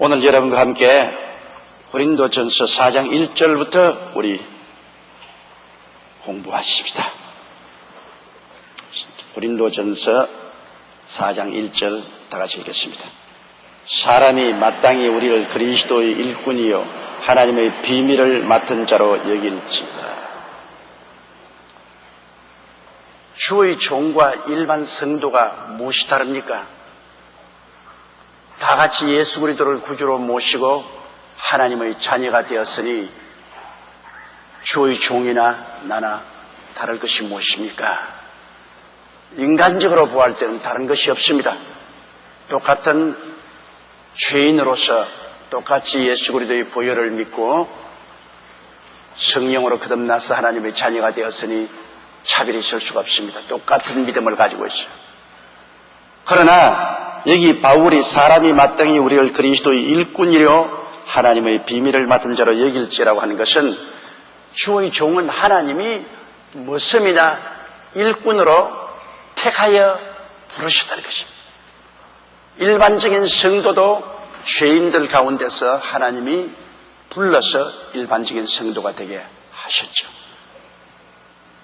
오늘 여러분과 함께 고린도전서 4장 1절부터 우리 공부하십시다. 고린도전서 4장 1절 다 같이 읽겠습니다. 사람이 마땅히 우리를 그리스도의 일꾼이요 하나님의 비밀을 맡은 자로 여길지어다. 주의 종과 일반 성도가 무엇이 다릅니까? 다 같이 예수 그리스도를 구주로 모시고 하나님의 자녀가 되었으니 주의 종이나 나나 다를 것이 무엇입니까? 인간적으로 보할 때는 다른 것이 없습니다. 똑같은 죄인으로서 똑같이 예수 그리스도의 보혈을 믿고 성령으로 거듭나서 하나님의 자녀가 되었으니 차별이 있을 수가 없습니다. 똑같은 믿음을 가지고 있어요. 그러나 여기 바울이 사람이 마땅히 우리를 그리스도의 일꾼이요 하나님의 비밀을 맡은 자로 여길지라고 하는 것은 주의 종은 하나님이 무엇이나 일꾼으로 택하여 부르셨다는 것입니다. 일반적인 성도도 죄인들 가운데서 하나님이 불러서 일반적인 성도가 되게 하셨죠.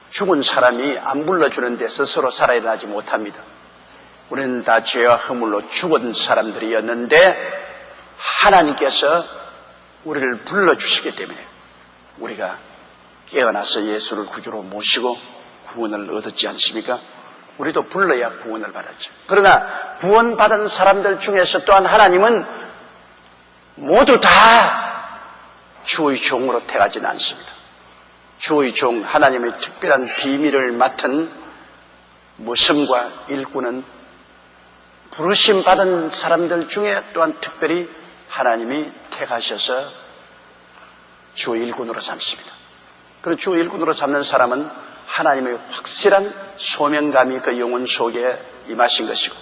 죽은 사람이 안 불러주는데 스스로 살아나지 못합니다. 우리는 다 죄와 허물로 죽은 사람들이었는데 하나님께서 우리를 불러주시기 때문에 우리가 깨어나서 예수를 구주로 모시고 구원을 얻었지 않습니까? 우리도 불러야 구원을 받았죠. 그러나 구원받은 사람들 중에서 또한 하나님은 모두 다 주의 종으로 택하지는 않습니다. 주의 종, 하나님의 특별한 비밀을 맡은 모সম과 일꾼은 부르심 받은 사람들 중에 또한 특별히 하나님이 택하셔서 주의 일꾼으로 삼습니다. 그리고 주의 일꾼으로 삼는 사람은 하나님의 확실한 소명감이 그 영혼 속에 임하신 것이고,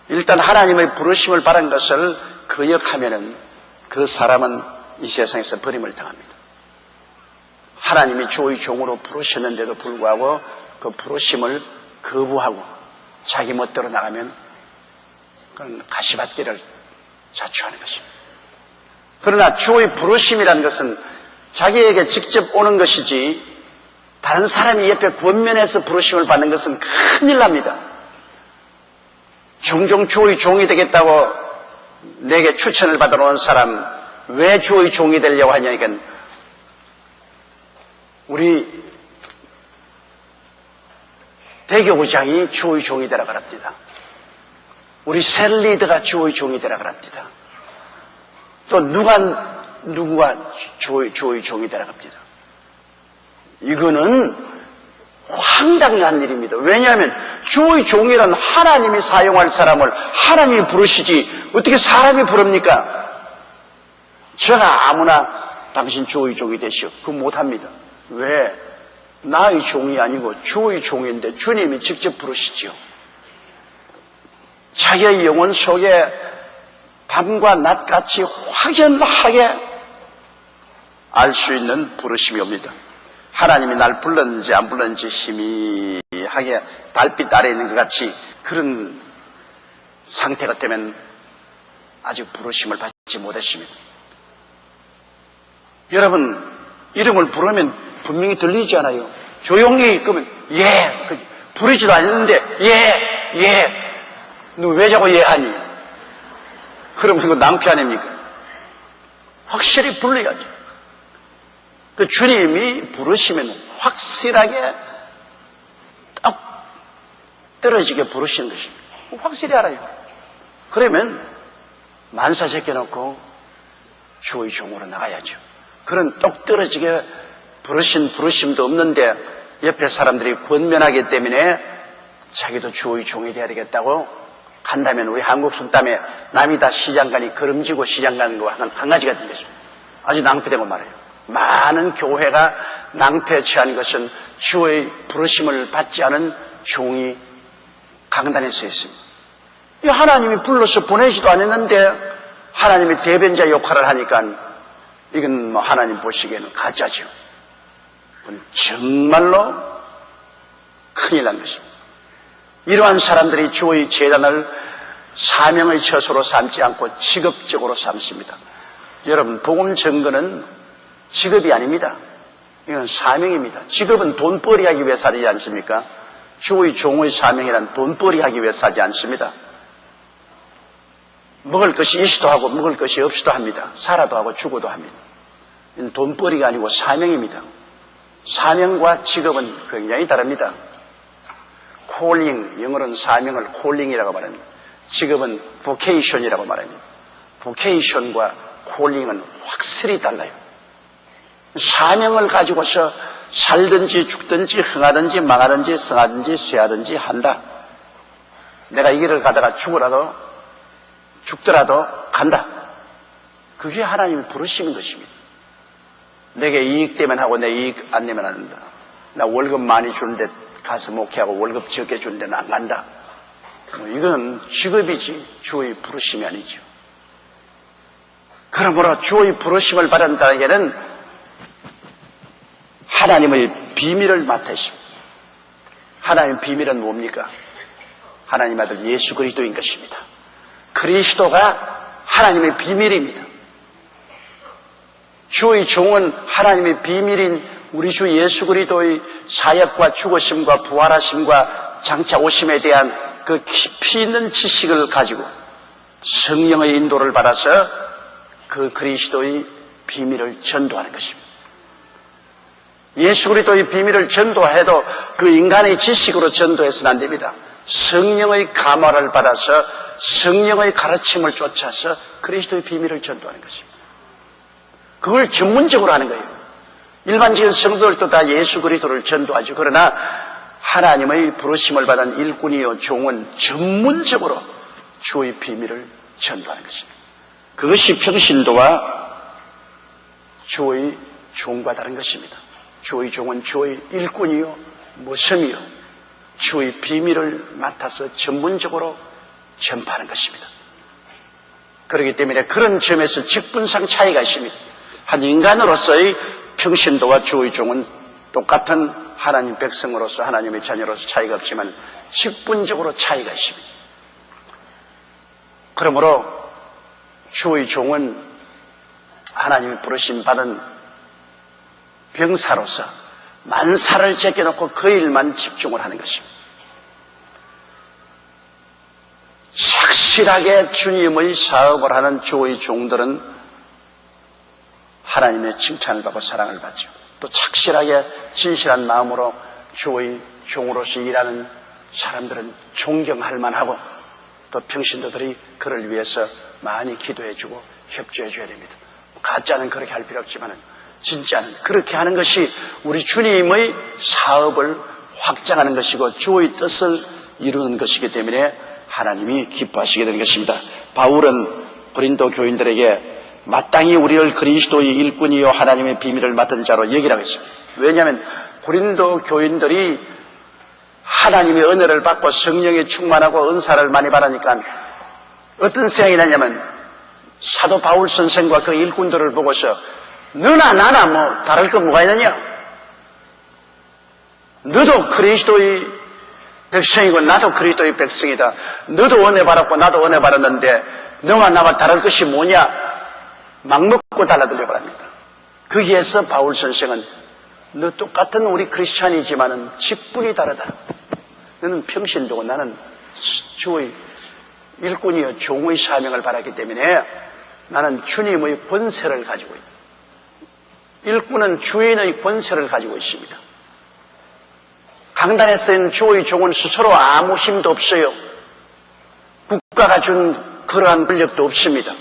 일단 하나님의 부르심을 받은 것을 거역하면은 그 사람은 이 세상에서 버림을 당합니다. 하나님이 주의 종으로 부르셨는데도 불구하고 그 부르심을 거부하고 자기 멋대로 나가면 그건 가시밭길을 자초하는 것입니다. 그러나 주의 부르심이라는 것은 자기에게 직접 오는 것이지 다른 사람이 옆에 권면해서 부르심을 받는 것은 큰일 납니다. 종종 주의 종이 되겠다고 내게 추천을 받아 놓은 사람 왜 주의 종이 되려고 하냐니까 우리 대교구장이 주의 종이 되라 그럽니다. 우리 셀리더가 주의 종이 되라 그럽니다. 또 누구가 주의 종이 되라 그럽니다. 이거는 황당한 일입니다. 왜냐하면 주의 종이란 하나님이 사용할 사람을 하나님이 부르시지 어떻게 사람이 부릅니까? 제가 아무나 당신 주의 종이 되시오. 그거 못합니다. 왜? 나의 종이 아니고 주의 종인데 주님이 직접 부르시지요. 자기의 영혼 속에 밤과 낮같이 확연하게 알 수 있는 부르심이 옵니다. 하나님이 날 불렀는지 안 불렀는지 희미하게 달빛 아래에 있는 것 같이 그런 상태가 되면 아직 부르심을 받지 못했습니다. 여러분, 이름을 부르면 분명히 들리지 않아요? 조용히 그러면 예, 부르지도 않았는데 예. 너 왜 자꾸 예 하니? 그럼 그거 낭패 아닙니까? 확실히 불러야죠. 그 주님이 부르시면 확실하게 딱 떨어지게 부르시는 것입니다. 확실히 알아요. 그러면 만사 제껴놓고 주의 종으로 나가야죠. 그런 똑 떨어지게 부르신 부르심도 없는데 옆에 사람들이 권면하기 때문에 자기도 주의 종이 돼야 되겠다고 간다면 우리 한국 속담에 남이 다 시장 가니 걸음지고 시장 가는 거 한 가지가 된 것입니다. 아주 낭패되고 말해요. 많은 교회가 낭패에 처한 것은 주의 부르심을 받지 않은 종이 강단에 서 있습니다. 이 하나님이 불러서 보내지도 않았는데 하나님이 대변자 역할을 하니까 이건 뭐 하나님 보시기에는 가짜죠. 정말로 큰일 난 것입니다. 이러한 사람들이 주의 재단을 사명의 처소로 삼지 않고 직업적으로 삼습니다. 여러분, 복음 증거는 직업이 아닙니다. 이건 사명입니다. 직업은 돈벌이 하기 위해 살지 않습니까? 주의 종의 사명이란 돈벌이 하기 위해 살지 않습니다. 먹을 것이 있어도 하고 먹을 것이 없어도 합니다. 살아도 하고 죽어도 합니다. 이건 돈벌이가 아니고 사명입니다. 사명과 직업은 굉장히 다릅니다. 콜링, 영어로는 사명을 콜링이라고 말합니다. 직업은 vocation이라고 말합니다. vocation과 콜링은 확실히 달라요. 사명을 가지고서 살든지 죽든지 흥하든지 망하든지 성하든지 쇠하든지 한다. 내가 이 길을 가다가 죽더라도 간다. 그게 하나님의 부르심인 것입니다. 내게 이익되면 하고 내 이익 안 내면 안 한다. 나 월급 많이 주는데 가서 목회하고 월급 적게 주는데 나 안 간다. 이건 직업이지 주의 부르심이 아니죠. 그러므로 주의 부르심을 받는다는 게는 하나님의 비밀을 맡으십니다. 하나님의 비밀은 뭡니까? 하나님 아들 예수 그리스도인 것입니다. 그리스도가 하나님의 비밀입니다. 주의 종은 하나님의 비밀인 우리 주 예수 그리스도의 사역과 죽으심과 부활하심과 장차 오심에 대한 그 깊이 있는 지식을 가지고 성령의 인도를 받아서 그 그리스도의 비밀을 전도하는 것입니다. 예수 그리스도의 비밀을 전도해도 그 인간의 지식으로 전도해서는 안 됩니다. 성령의 감화를 받아서 성령의 가르침을 쫓아서 그리스도의 비밀을 전도하는 것입니다. 그걸 전문적으로 하는 거예요. 일반적인 성도들도 다 예수 그리스도를 전도하죠. 그러나 하나님의 부르심을 받은 일꾼이요 종은 전문적으로 주의 비밀을 전도하는 것입니다. 그것이 평신도와 주의 종과 다른 것입니다. 주의 종은 주의 일꾼이요 모섬이요 주의 비밀을 맡아서 전문적으로 전파하는 것입니다. 그렇기 때문에 그런 점에서 직분상 차이가 있습니다. 한 인간으로서의 평신도와 주의 종은 똑같은 하나님 백성으로서 하나님의 자녀로서 차이가 없지만 직분적으로 차이가 있습니다. 그러므로 주의 종은 하나님이 부르심 받은 병사로서 만사를 제껴놓고 그 일만 집중을 하는 것입니다. 착실하게 주님의 사업을 하는 주의 종들은 하나님의 칭찬을 받고 사랑을 받죠. 또 착실하게 진실한 마음으로 주의 종으로서 일하는 사람들은 존경할 만하고 또 평신도들이 그를 위해서 많이 기도해주고 협조해줘야 됩니다. 가짜는 그렇게 할 필요 없지만 진짜는 그렇게 하는 것이 우리 주님의 사업을 확장하는 것이고 주의 뜻을 이루는 것이기 때문에 하나님이 기뻐하시게 되는 것입니다. 바울은 고린도 교인들에게 마땅히 우리를 그리스도의 일꾼이요 하나님의 비밀을 맡은 자로 여기라고 했습니다. 왜냐하면 고린도 교인들이 하나님의 은혜를 받고 성령에 충만하고 은사를 많이 받으니까 어떤 생각이 나냐면 사도 바울 선생과 그 일꾼들을 보고서 너나 나나 뭐 다를 거 뭐가 있느냐? 너도 그리스도의 백성이고 나도 그리스도의 백성이다. 너도 은혜 받았고 나도 은혜 받았는데 너와 나와 다를 것이 뭐냐? 막 먹고 달라들려고 합니다. 거기에서 바울 선생은 너 똑같은 우리 크리스찬이지만은 직분이 다르다. 너는 평신도고 나는 주의 일꾼이요 종의 사명을 받았기 때문에 나는 주님의 권세를 가지고 있다. 일꾼은 주인의 권세를 가지고 있습니다. 강단에 쓰인 주의 종은 스스로 아무 힘도 없어요. 국가가 준 그러한 권력도 없습니다.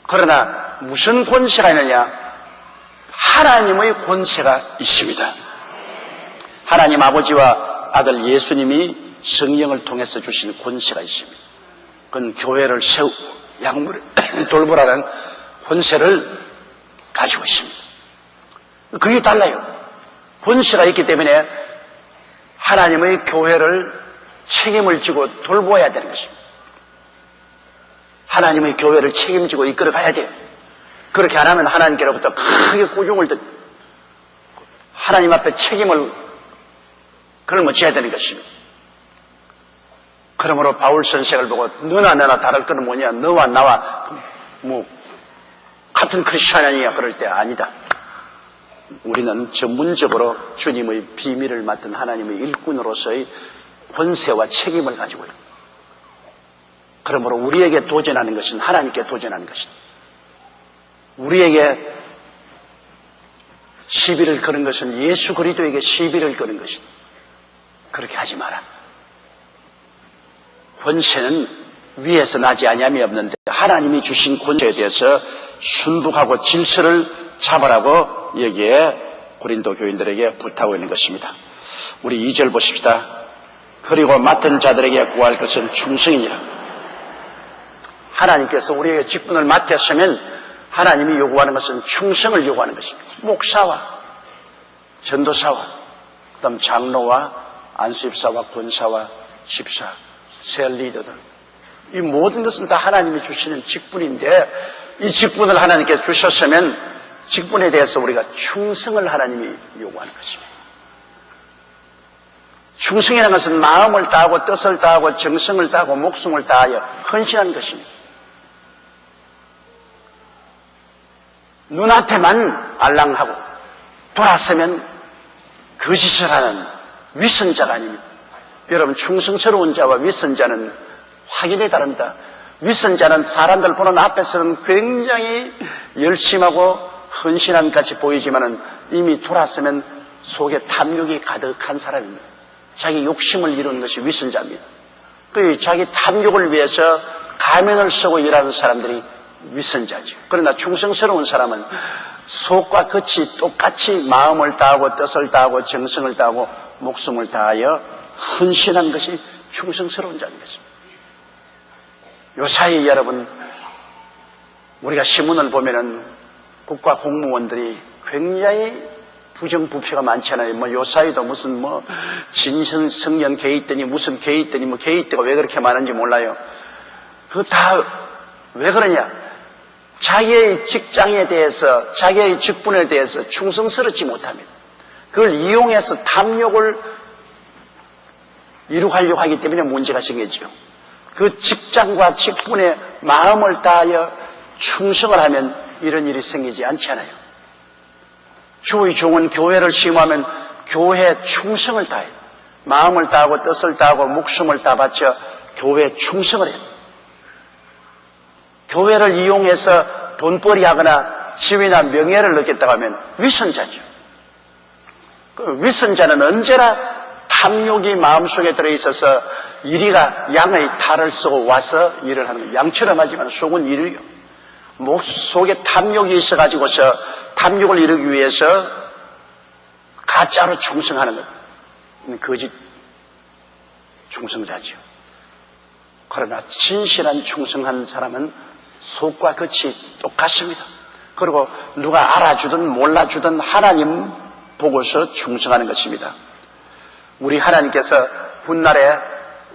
그러나 무슨 권세가 있느냐? 하나님의 권세가 있습니다. 하나님 아버지와 아들 예수님이 성령을 통해서 주신 권세가 있습니다. 그건 교회를 약물을 돌보라는 권세를 가지고 있습니다. 그게 달라요. 권세가 있기 때문에 하나님의 교회를 책임을 지고 돌보아야 되는 것입니다. 하나님의 교회를 책임지고 이끌어 가야 돼요. 그렇게 안 하면 하나님께로부터 크게 꾸중을 듣고 하나님 앞에 책임을 걸어져야 되는 것입니다. 그러므로 바울 선생을 보고 너나 나나 다를 거는 뭐냐, 너와 나와 뭐 같은 크리스찬 아니냐 그럴 때 아니다. 우리는 전문적으로 주님의 비밀을 맡은 하나님의 일꾼으로서의 권세와 책임을 가지고 있다. 그러므로 우리에게 도전하는 것은 하나님께 도전하는 것이다. 우리에게 시비를 거는 것은 예수 그리스도에게 시비를 거는 것이다. 그렇게 하지 마라. 권세는 위에서 나지 아니함이 없는데 하나님이 주신 권세에 대해서 순복하고 질서를 잡으라고 여기에 고린도 교인들에게 부탁하고 있는 것입니다. 우리 2절 보십시다. 그리고 맡은 자들에게 구할 것은 충성이니라. 하나님께서 우리에게 직분을 맡겼으면 하나님이 요구하는 것은 충성을 요구하는 것입니다. 목사와 전도사와 그다음 장로와 안수집사와 권사와 집사, 셀리더들 이 모든 것은 다 하나님이 주시는 직분인데 이 직분을 하나님께 주셨으면 직분에 대해서 우리가 충성을 하나님이 요구하는 것입니다. 충성이라는 것은 마음을 다하고 뜻을 다하고 정성을 다하고 목숨을 다하여 헌신하는 것입니다. 눈앞에만 알랑하고 돌아서면 거짓을 하는 위선자가 아닙니다. 여러분, 충성스러운 자와 위선자는 확연히 다릅니다. 위선자는 사람들 보는 앞에서는 굉장히 열심하고 헌신한 같이 보이지만은 이미 돌아서면 속에 탐욕이 가득한 사람입니다. 자기 욕심을 이루는 것이 위선자입니다. 그 자기 탐욕을 위해서 가면을 쓰고 일하는 사람들이 위선자죠. 그러나 충성스러운 사람은 속과 겉이 똑같이 마음을 다하고 뜻을 다하고 정성을 다하고 목숨을 다하여 헌신한 것이 충성스러운 자인 것입니다. 요사이 여러분, 우리가 신문을 보면은 국가 공무원들이 굉장히 부정부패가 많잖아요. 뭐 요사이도 무슨 뭐 진성령 개입더니 무슨 개입더니 뭐 개입대가 왜 그렇게 많은지 몰라요. 그거 다 왜 그러냐? 자기의 직장에 대해서, 자기의 직분에 대해서 충성스럽지 못합니다. 그걸 이용해서 탐욕을 이루려고 하기 때문에 문제가 생기죠. 그 직장과 직분에 마음을 다하여 충성을 하면 이런 일이 생기지 않잖아요. 주의 종은 교회를 심하면 교회에 충성을 다해요. 마음을 다하고 뜻을 다하고 목숨을 다 바쳐 교회에 충성을 해요. 교회를 이용해서 돈벌이 하거나 지위나 명예를 얻겠다고 하면 위선자죠. 그 위선자는 언제나 탐욕이 마음속에 들어있어서 이리가 양의 탈을 쓰고 와서 일을 하는 거예요. 양처럼 하지만 속은 이리요. 목 속에 탐욕이 있어가지고서 탐욕을 이루기 위해서 가짜로 충성하는 것. 거짓 충성자죠. 그러나 진실한 충성한 사람은 속과 겉이 똑같습니다. 그리고 누가 알아주든 몰라주든 하나님 보고서 충성하는 것입니다. 우리 하나님께서 훗날에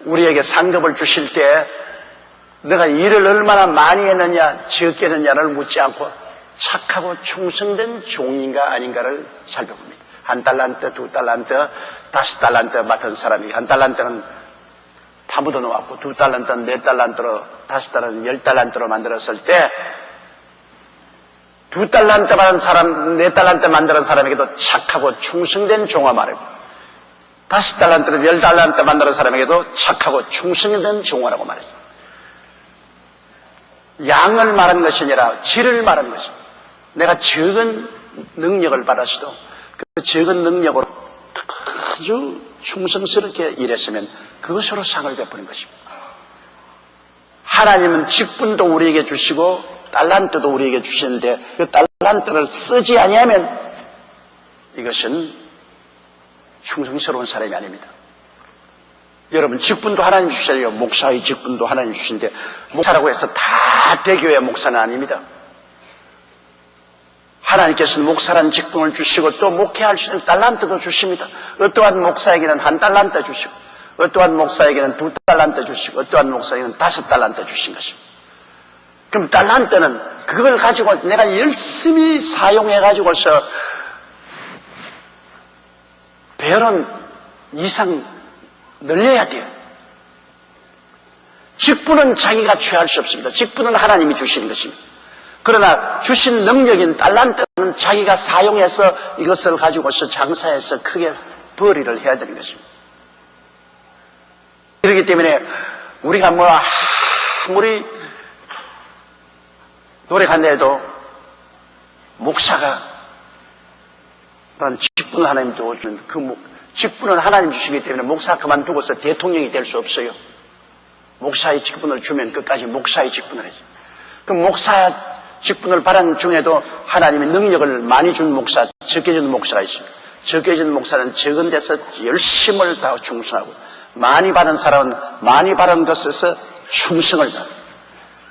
우리에게 상급을 주실 때 내가 일을 얼마나 많이 했느냐 적게 했느냐를 묻지 않고 착하고 충성된 종인가 아닌가를 살펴봅니다. 1달란트, 2달란트, 5달란트 맡은 사람이 1달란트는 파묻어 놓았고 2달란트는 4달란트로 5달란트는 10달란트로 만들었을 때 2달란트 받은 사람, 4달란트 만드는 사람에게도 착하고 충성된 종아 말이고 5달란트를 10달란트 만드는 사람에게도 착하고 충성된 종아라고 말했습니다. 양을 말한 것이 아니라 질을 말한 것입니다. 내가 적은 능력을 받았어도 그 적은 능력으로 아주 충성스럽게 일했으면 그것으로 상을 베푸는 것입니다. 하나님은 직분도 우리에게 주시고 달란트도 우리에게 주시는데 그 달란트를 쓰지 아니하면 이것은 충성스러운 사람이 아닙니다. 여러분, 직분도 하나님 주시잖아요. 목사의 직분도 하나님 주시는데 목사라고 해서 다 대교회 목사는 아닙니다. 하나님께서는 목사라는 직분을 주시고 또 목회할 수 있는 달란트도 주십니다. 어떠한 목사에게는 1달란트 주시고 어떠한 목사에게는 2달란트 주시고 어떠한 목사에게는 5달란트 주신 것입니다. 그럼 달란트는 그걸 가지고 내가 열심히 사용해가지고서 배론 이상 늘려야 돼요. 직분은 자기가 취할 수 없습니다. 직분은 하나님이 주시는 것입니다. 그러나 주신 능력인 달란트는 자기가 사용해서 이것을 가지고서 장사해서 크게 벌이를 해야 되는 것입니다. 그렇기 때문에 우리가 아무리 노력한다 해도 목사가 라는 직분을 하나님 주어주는 그 직분은 하나님 주시기 때문에 목사 그만두고서 대통령이 될 수 없어요. 목사의 직분을 주면 끝까지 목사의 직분을 해야죠. 그 목사 직분을 받은 중에도 하나님이 능력을 많이 준 목사, 적게 준 목사가 있습니다. 적게 준 목사는 적은 데서 열심을 다하고 충성하고, 많이 받은 사람은 많이 받은 것에서 충성을 다하고.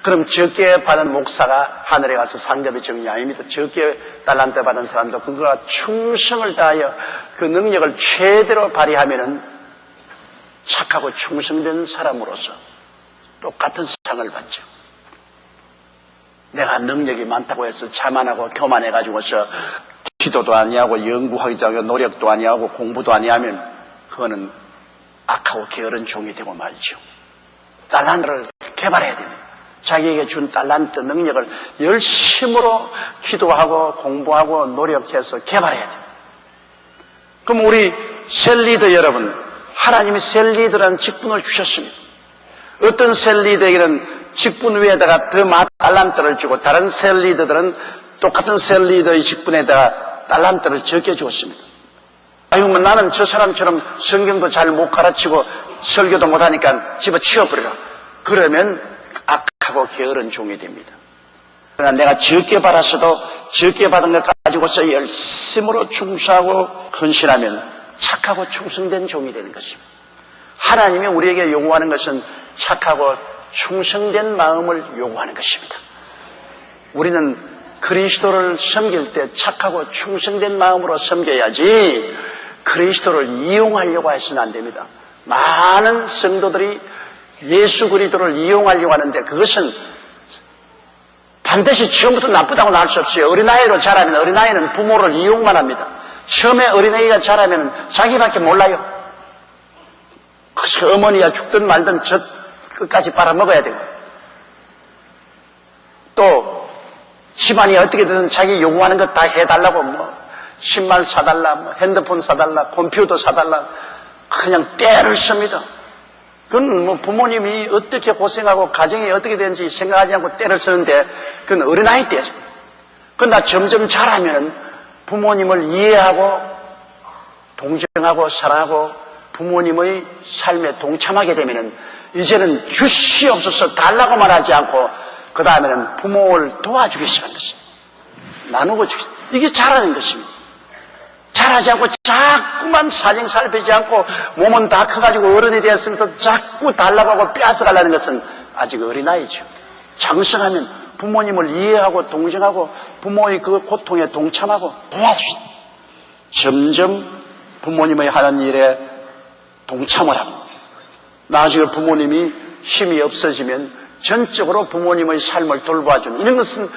그럼 적게 받은 목사가 하늘에 가서 상급이 정리 아닙니다. 적게 달란트 받은 사람도 그거와 충성을 다하여 그 능력을 최대로 발휘하면은 착하고 충성된 사람으로서 똑같은 상을 받죠. 내가 능력이 많다고 해서 자만하고 교만해가지고서 기도도 아니하고 연구하기도 하고 노력도 아니하고 공부도 아니하면 그거는 악하고 게으른 종이 되고 말죠. 달란트를 개발해야 됩니다. 자기에게 준 달란트 능력을 열심으로 기도하고 공부하고 노력해서 개발해야 됩니다. 그럼 우리 셀리더 여러분, 하나님이 셀리더라는 직분을 주셨습니다. 어떤 셀리더에게는 직분 위에다가 더 많은 달란트를 주고 다른 셀리더들은 똑같은 셀리더의 직분에다가 달란트를 적게 주었습니다. 아유, 나는 저 사람처럼 성경도 잘 못 가르치고 설교도 못하니까 집어치워버려라. 그러면 악하고 게으른 종이 됩니다. 그러나 내가 적게 받았어도 적게 받은 것 가지고서 열심으로 충성하고 헌신하면 착하고 충성된 종이 되는 것입니다. 하나님이 우리에게 요구하는 것은 착하고 충성된 마음을 요구하는 것입니다. 우리는 그리스도를 섬길 때 착하고 충성된 마음으로 섬겨야지 그리스도를 이용하려고 해서는 안 됩니다. 많은 성도들이 예수 그리스도를 이용하려고 하는데 그것은 반드시 처음부터 나쁘다고 할 수 없어요. 어린아이로 자라면 어린아이는 부모를 이용만 합니다. 처음에 어린아이가 자라면 자기밖에 몰라요. 그래서 어머니가 죽든 말든 저 끝까지 빨아먹어야 되고, 또 집안이 어떻게 되든 자기 요구하는 것 다 해달라고 신발 사달라, 핸드폰 사달라, 컴퓨터 사달라 그냥 떼를 씁니다. 그건 부모님이 어떻게 고생하고 가정이 어떻게 되는지 생각하지 않고 떼를 쓰는데 그건 어린아이 때죠. 그러나 점점 자라면 부모님을 이해하고 동정하고 사랑하고 부모님의 삶에 동참하게 되면은 이제는 주시옵소서 달라고만 하지 않고 그 다음에는 부모를 도와주기 시작하는 것입니다. 나누고 주기. 이게 잘하는 것입니다. 잘하지 않고 자꾸만 사정 살피지 않고 몸은 다 커가지고 어른이 되었으면서 자꾸 달라고 하고 빼앗아가려는 것은 아직 어린아이죠. 장성하면 부모님을 이해하고 동정하고 부모의 그 고통에 동참하고 도와주시다. 점점 부모님의 하는 일에 동참을 하고 나중에 부모님이 힘이 없어지면 전적으로 부모님의 삶을 돌봐주는 이런 것은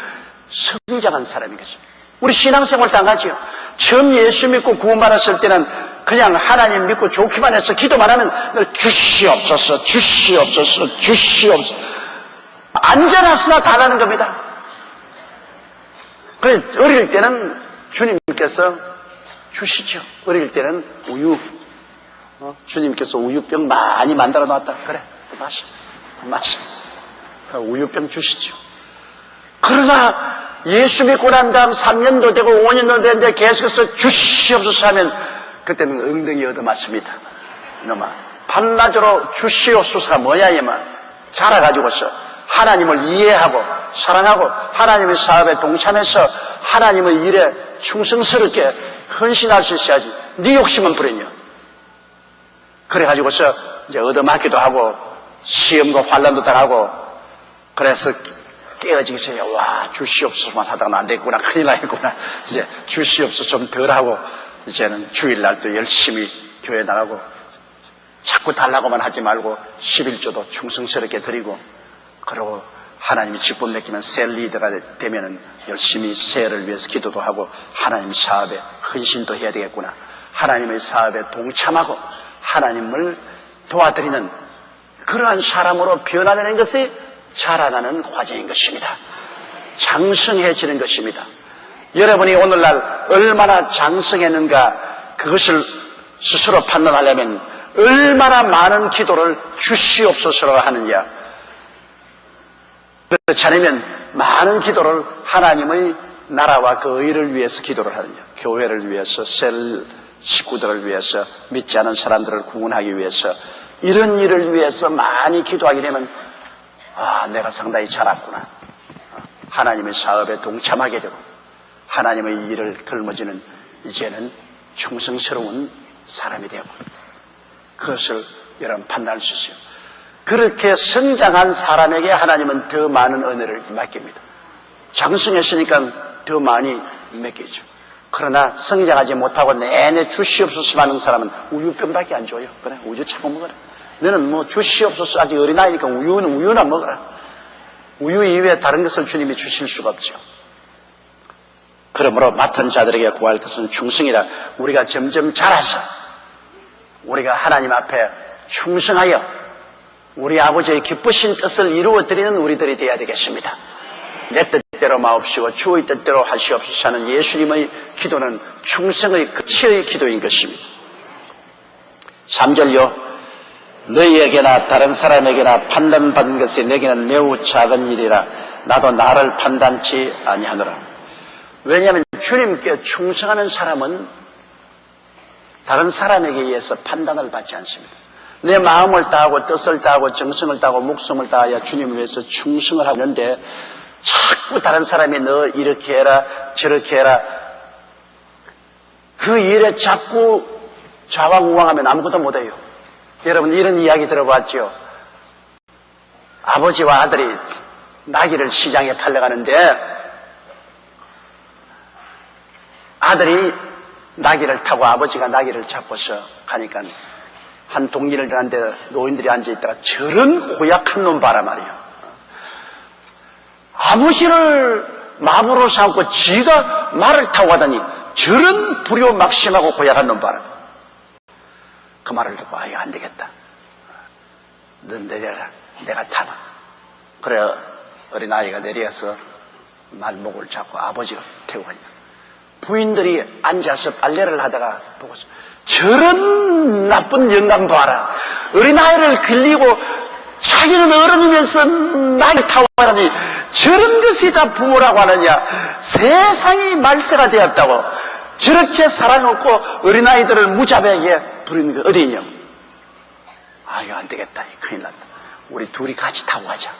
성장한 사람인 것입니다. 우리 신앙생활 당하지요. 처음 예수 믿고 구원받았을 때는 그냥 하나님 믿고 좋기만 해서 기도만 하면 늘 주시옵소서 주시옵소서 주시옵소서 앉아놨으나 달라는 겁니다. 그래 어릴 때는 주님께서 주시죠. 어릴 때는 우유 주님께서 우유병 많이 만들어 놨다. 그래 마셔 우유병 주시죠. 그러나 예수 믿고 난 다음 3년도 되고 5년도 되는데 계속해서 주시옵소서 하면 그때는 엉덩이 얻어맞습니다. 너마 밤낮으로 주시옵소서가 뭐야 이만 자라가지고서 하나님을 이해하고 사랑하고 하나님의 사업에 동참해서 하나님의 일에 충성스럽게 헌신할 수 있어야지. 네 욕심은 부리냐. 그래가지고서 이제 얻어맞기도 하고 시험과 환난도 당하고 그래서 깨어지겠어요. 와, 주시옵소서만 하다가 안 됐구나. 큰일 나겠구나. 이제 주시옵소서 좀 덜하고, 이제는 주일날도 열심히 교회 나가고, 자꾸 달라고만 하지 말고, 11조도 충성스럽게 드리고, 그러고 하나님이 직분 맡기면 새 리더가 되면은 열심히 새를 위해서 기도도 하고, 하나님 사업에 헌신도 해야 되겠구나. 하나님의 사업에 동참하고, 하나님을 도와드리는 그러한 사람으로 변화되는 것이 자라나는 과정인 것입니다. 장성해지는 것입니다. 여러분이 오늘날 얼마나 장성했는가 그것을 스스로 판단하려면 얼마나 많은 기도를 주시옵소서로 하느냐, 그렇지 않으면 많은 기도를 하나님의 나라와 그 의를 위해서 기도를 하느냐, 교회를 위해서, 셀 식구들을 위해서, 믿지 않은 사람들을 구원하기 위해서, 이런 일을 위해서 많이 기도하게 되면 내가 상당히 자랐구나, 하나님의 사업에 동참하게 되고 하나님의 일을 걸머지는 이제는 충성스러운 사람이 되고, 그것을 여러분 판단할 수 있어요. 그렇게 성장한 사람에게 하나님은 더 많은 은혜를 맡깁니다. 장성했으니까 더 많이 맡기죠. 그러나 성장하지 못하고 내내 주시옵소서 하는 사람은 우유병밖에 안 줘요. 그래, 우유 차고 먹어라. 너는 뭐 주시옵소서, 아직 어린아이니까 우유나 먹어라. 우유 이외에 다른 것을 주님이 주실 수가 없죠. 그러므로 맡은 자들에게 구할 것은 충성이라. 우리가 점점 자라서 우리가 하나님 앞에 충성하여 우리 아버지의 기쁘신 뜻을 이루어드리는 우리들이 되어야 되겠습니다. 내 뜻대로 마옵시고 주의 뜻대로 하시옵소서 하는 예수님의 기도는 충성의 끝의 기도인 것입니다. 3절요. 너희에게나 다른 사람에게나 판단받은 것이 내게는 매우 작은 일이라 나도 나를 판단치 아니하노라. 왜냐하면 주님께 충성하는 사람은 다른 사람에게 의해서 판단을 받지 않습니다. 내 마음을 다하고 뜻을 다하고 정성을 다하고 목숨을 다하여 주님을 위해서 충성을 하는데 자꾸 다른 사람이 너 이렇게 해라 저렇게 해라, 그 일에 자꾸 좌왕우왕하면 아무것도 못해요. 여러분 이런 이야기 들어봤죠? 아버지와 아들이 나귀를 시장에 팔러 가는데 아들이 나귀를 타고 아버지가 나귀를 잡고서 가니까 한 동리를 가는데 노인들이 앉아있다가 저런 고약한 놈 봐라 말이에요. 아버지를 마부로 삼고 지가 말을 타고 가더니 저런 불효막심하고 고약한 놈 봐라. 그 말을 듣고 이거 안 되겠다. 넌 내려라. 내가 타마. 그래 어린아이가 내려서 말목을 잡고 아버지가 태우고 가니까 부인들이 앉아서 빨래를 하다가 보고서 저런 나쁜 영감 봐라. 어린아이를 길리고 자기는 어른이면서 나를 타고 가니 저런 것이 다 부모라고 하느냐. 세상이 말세가 되었다고. 저렇게 살아놓고 어린아이들을 무자비하게 부리는 게 어디 있냐. 이거 안 되겠다. 큰일 났다. 우리 둘이 같이 타고 가자.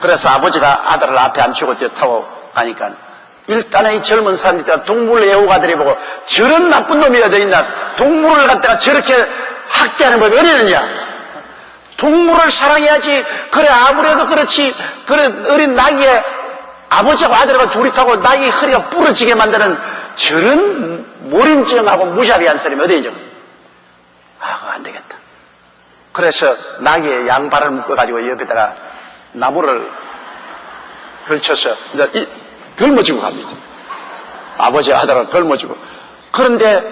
그래서 아버지가 아들을 앞에 앉히고 타고 가니까 일단은 이 젊은 사람들이 동물 애호가들이 보고 저런 나쁜 놈이 어디 있나. 동물을 갖다가 저렇게 학대하는 법이 어디 있느냐. 동물을 사랑해야지. 그래 아무래도 그렇지. 그래 어린 나귀에 아버지하고 아들하고 둘이 타고 나귀 허리가 부러지게 만드는 저런 몰인증하고 무자비한 사람이 어디 있냐. 그거 안 되겠다. 그래서 나귀의 양발을 묶어가지고 옆에다가 나무를 걸쳐서 이제 걸머지고 갑니다. 아버지 아들을 걸머지고. 그런데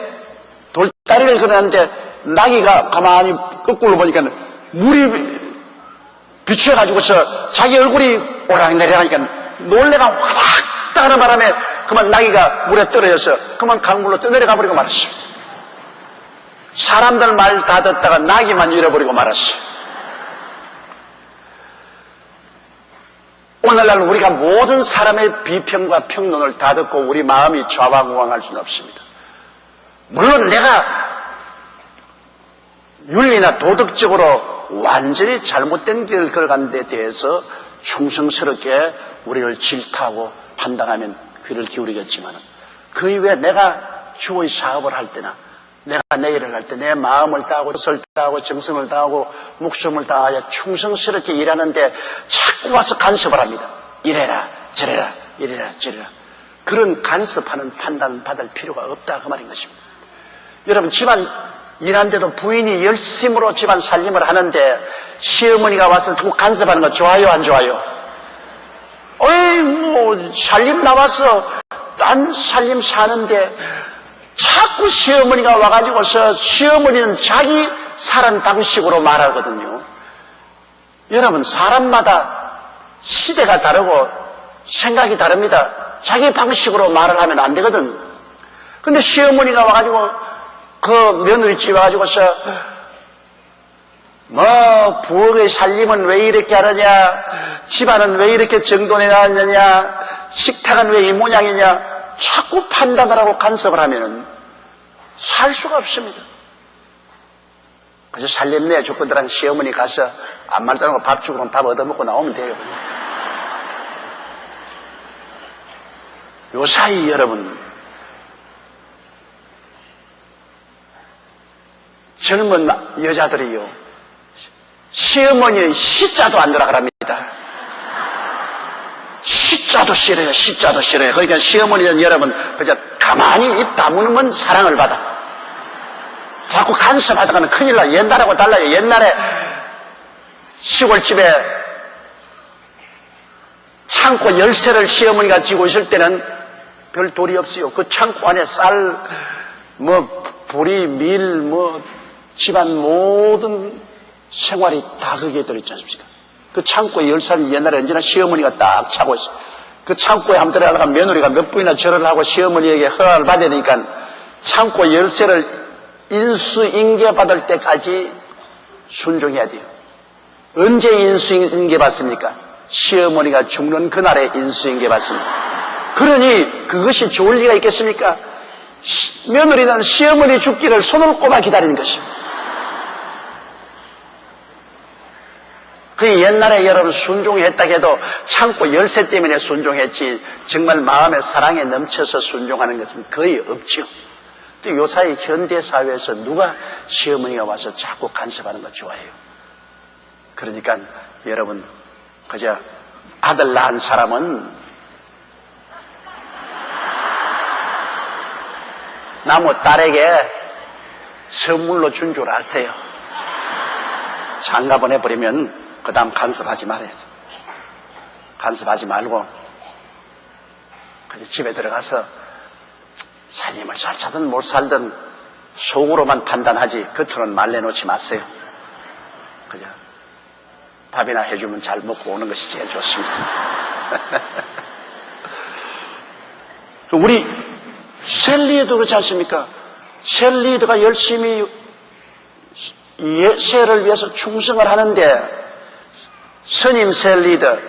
돌다리를 걸었는데 나귀가 가만히 거꾸로 보니까 물이 비추어가지고서 자기 얼굴이 오락내리하니까 놀래가 화닥 따는 바람에 그만 나귀가 물에 떨어져서 그만 강물로 떠내려가 버리고 말았어요. 사람들 말 다 듣다가 나귀만 잃어버리고 말았어요. 오늘날 우리가 모든 사람의 비평과 평론을 다 듣고 우리 마음이 좌왕우왕할 수는 없습니다. 물론 내가 윤리나 도덕적으로 완전히 잘못된 길을 걸어간 데 대해서 충성스럽게 우리를 질타하고 판단하면 귀를 기울이겠지만 그 이외에 내가 주의 사업을 할 때나 내가 내 일을 할 때 내 마음을 다하고 뜻을 다하고 정성을 다하고 목숨을 다하여 충성스럽게 일하는데 자꾸 와서 간섭을 합니다. 이래라 저래라 이래라 저래라. 그런 간섭하는 판단 받을 필요가 없다 그 말인 것입니다. 여러분 집안 일하는데도 부인이 열심으로 집안 살림을 하는데 시어머니가 와서 자꾸 간섭하는 거 좋아요 안 좋아요? 뭐 살림 나와서 난 살림 사는데 자꾸 시어머니가 와가지고서 시어머니는 자기 사는 방식으로 말하거든요. 여러분, 사람마다 시대가 다르고 생각이 다릅니다. 자기 방식으로 말을 하면 안 되거든. 근데 시어머니가 와가지고 그 며느리 집 와가지고서 뭐 부엌의 살림은 왜 이렇게 하느냐, 집안은 왜 이렇게 정돈해 놨느냐, 식탁은 왜 이 모양이냐, 자꾸 판단을 하고 간섭을 하면은 살 수가 없습니다. 그래서 살림내 조건들한 시어머니 가서 아무 말도 안 하고 밥 주고 밥 얻어먹고 나오면 돼요. 요 사이 여러분, 젊은 여자들이요, 시어머니의 시자도 안 들어가랍니다. 시자도 싫어요. 시자도 싫어요. 그러니까 시어머니는 여러분 그저 가만히 입 다무는 사랑을 받아. 자꾸 간섭하다가는 큰일 나. 옛날하고 달라요. 옛날에 시골집에 창고 열쇠를 시어머니가 쥐고 있을 때는 별 돌이 없어요. 그 창고 안에 쌀, 보리, 밀, 집안 모든 생활이 다 거기에 들어있지 않습니까? 그 창고에 열쇠는 옛날에 언제나 시어머니가 딱 차고 있어요. 그 창고에 한번 들어가다가 며느리가 몇 번이나 절을 하고 시어머니에게 허락을 받아야 되니까 창고 열쇠를 인수인계받을 때까지 순종해야 돼요. 언제 인수인계받습니까? 시어머니가 죽는 그날에 인수인계받습니다. 그러니 그것이 좋을 리가 있겠습니까? 며느리는 시어머니 죽기를 손을 꼽아 기다리는 것입니다. 그 옛날에 여러분 순종했다 해도 창고 열쇠 때문에 순종했지 정말 마음의 사랑에 넘쳐서 순종하는 것은 거의 없죠. 요 사이 현대사회에서 누가 시어머니가 와서 자꾸 간섭하는 거 좋아해요. 그러니까 여러분 그저 아들 낳은 사람은 나무 딸에게 선물로 준 줄 아세요. 장가 보내버리면 그 다음 간섭하지 말아야 돼. 간섭하지 말고 그저 집에 들어가서 살림을 잘 살든 못 살든 속으로만 판단하지 겉으로는 말 내놓지 마세요. 그저 밥이나 해주면 잘 먹고 오는 것이 제일 좋습니다. 우리 셀리에도 그렇지 않습니까? 셀리드가 열심히 예세를 위해서 충성을 하는데 선임 셀리드,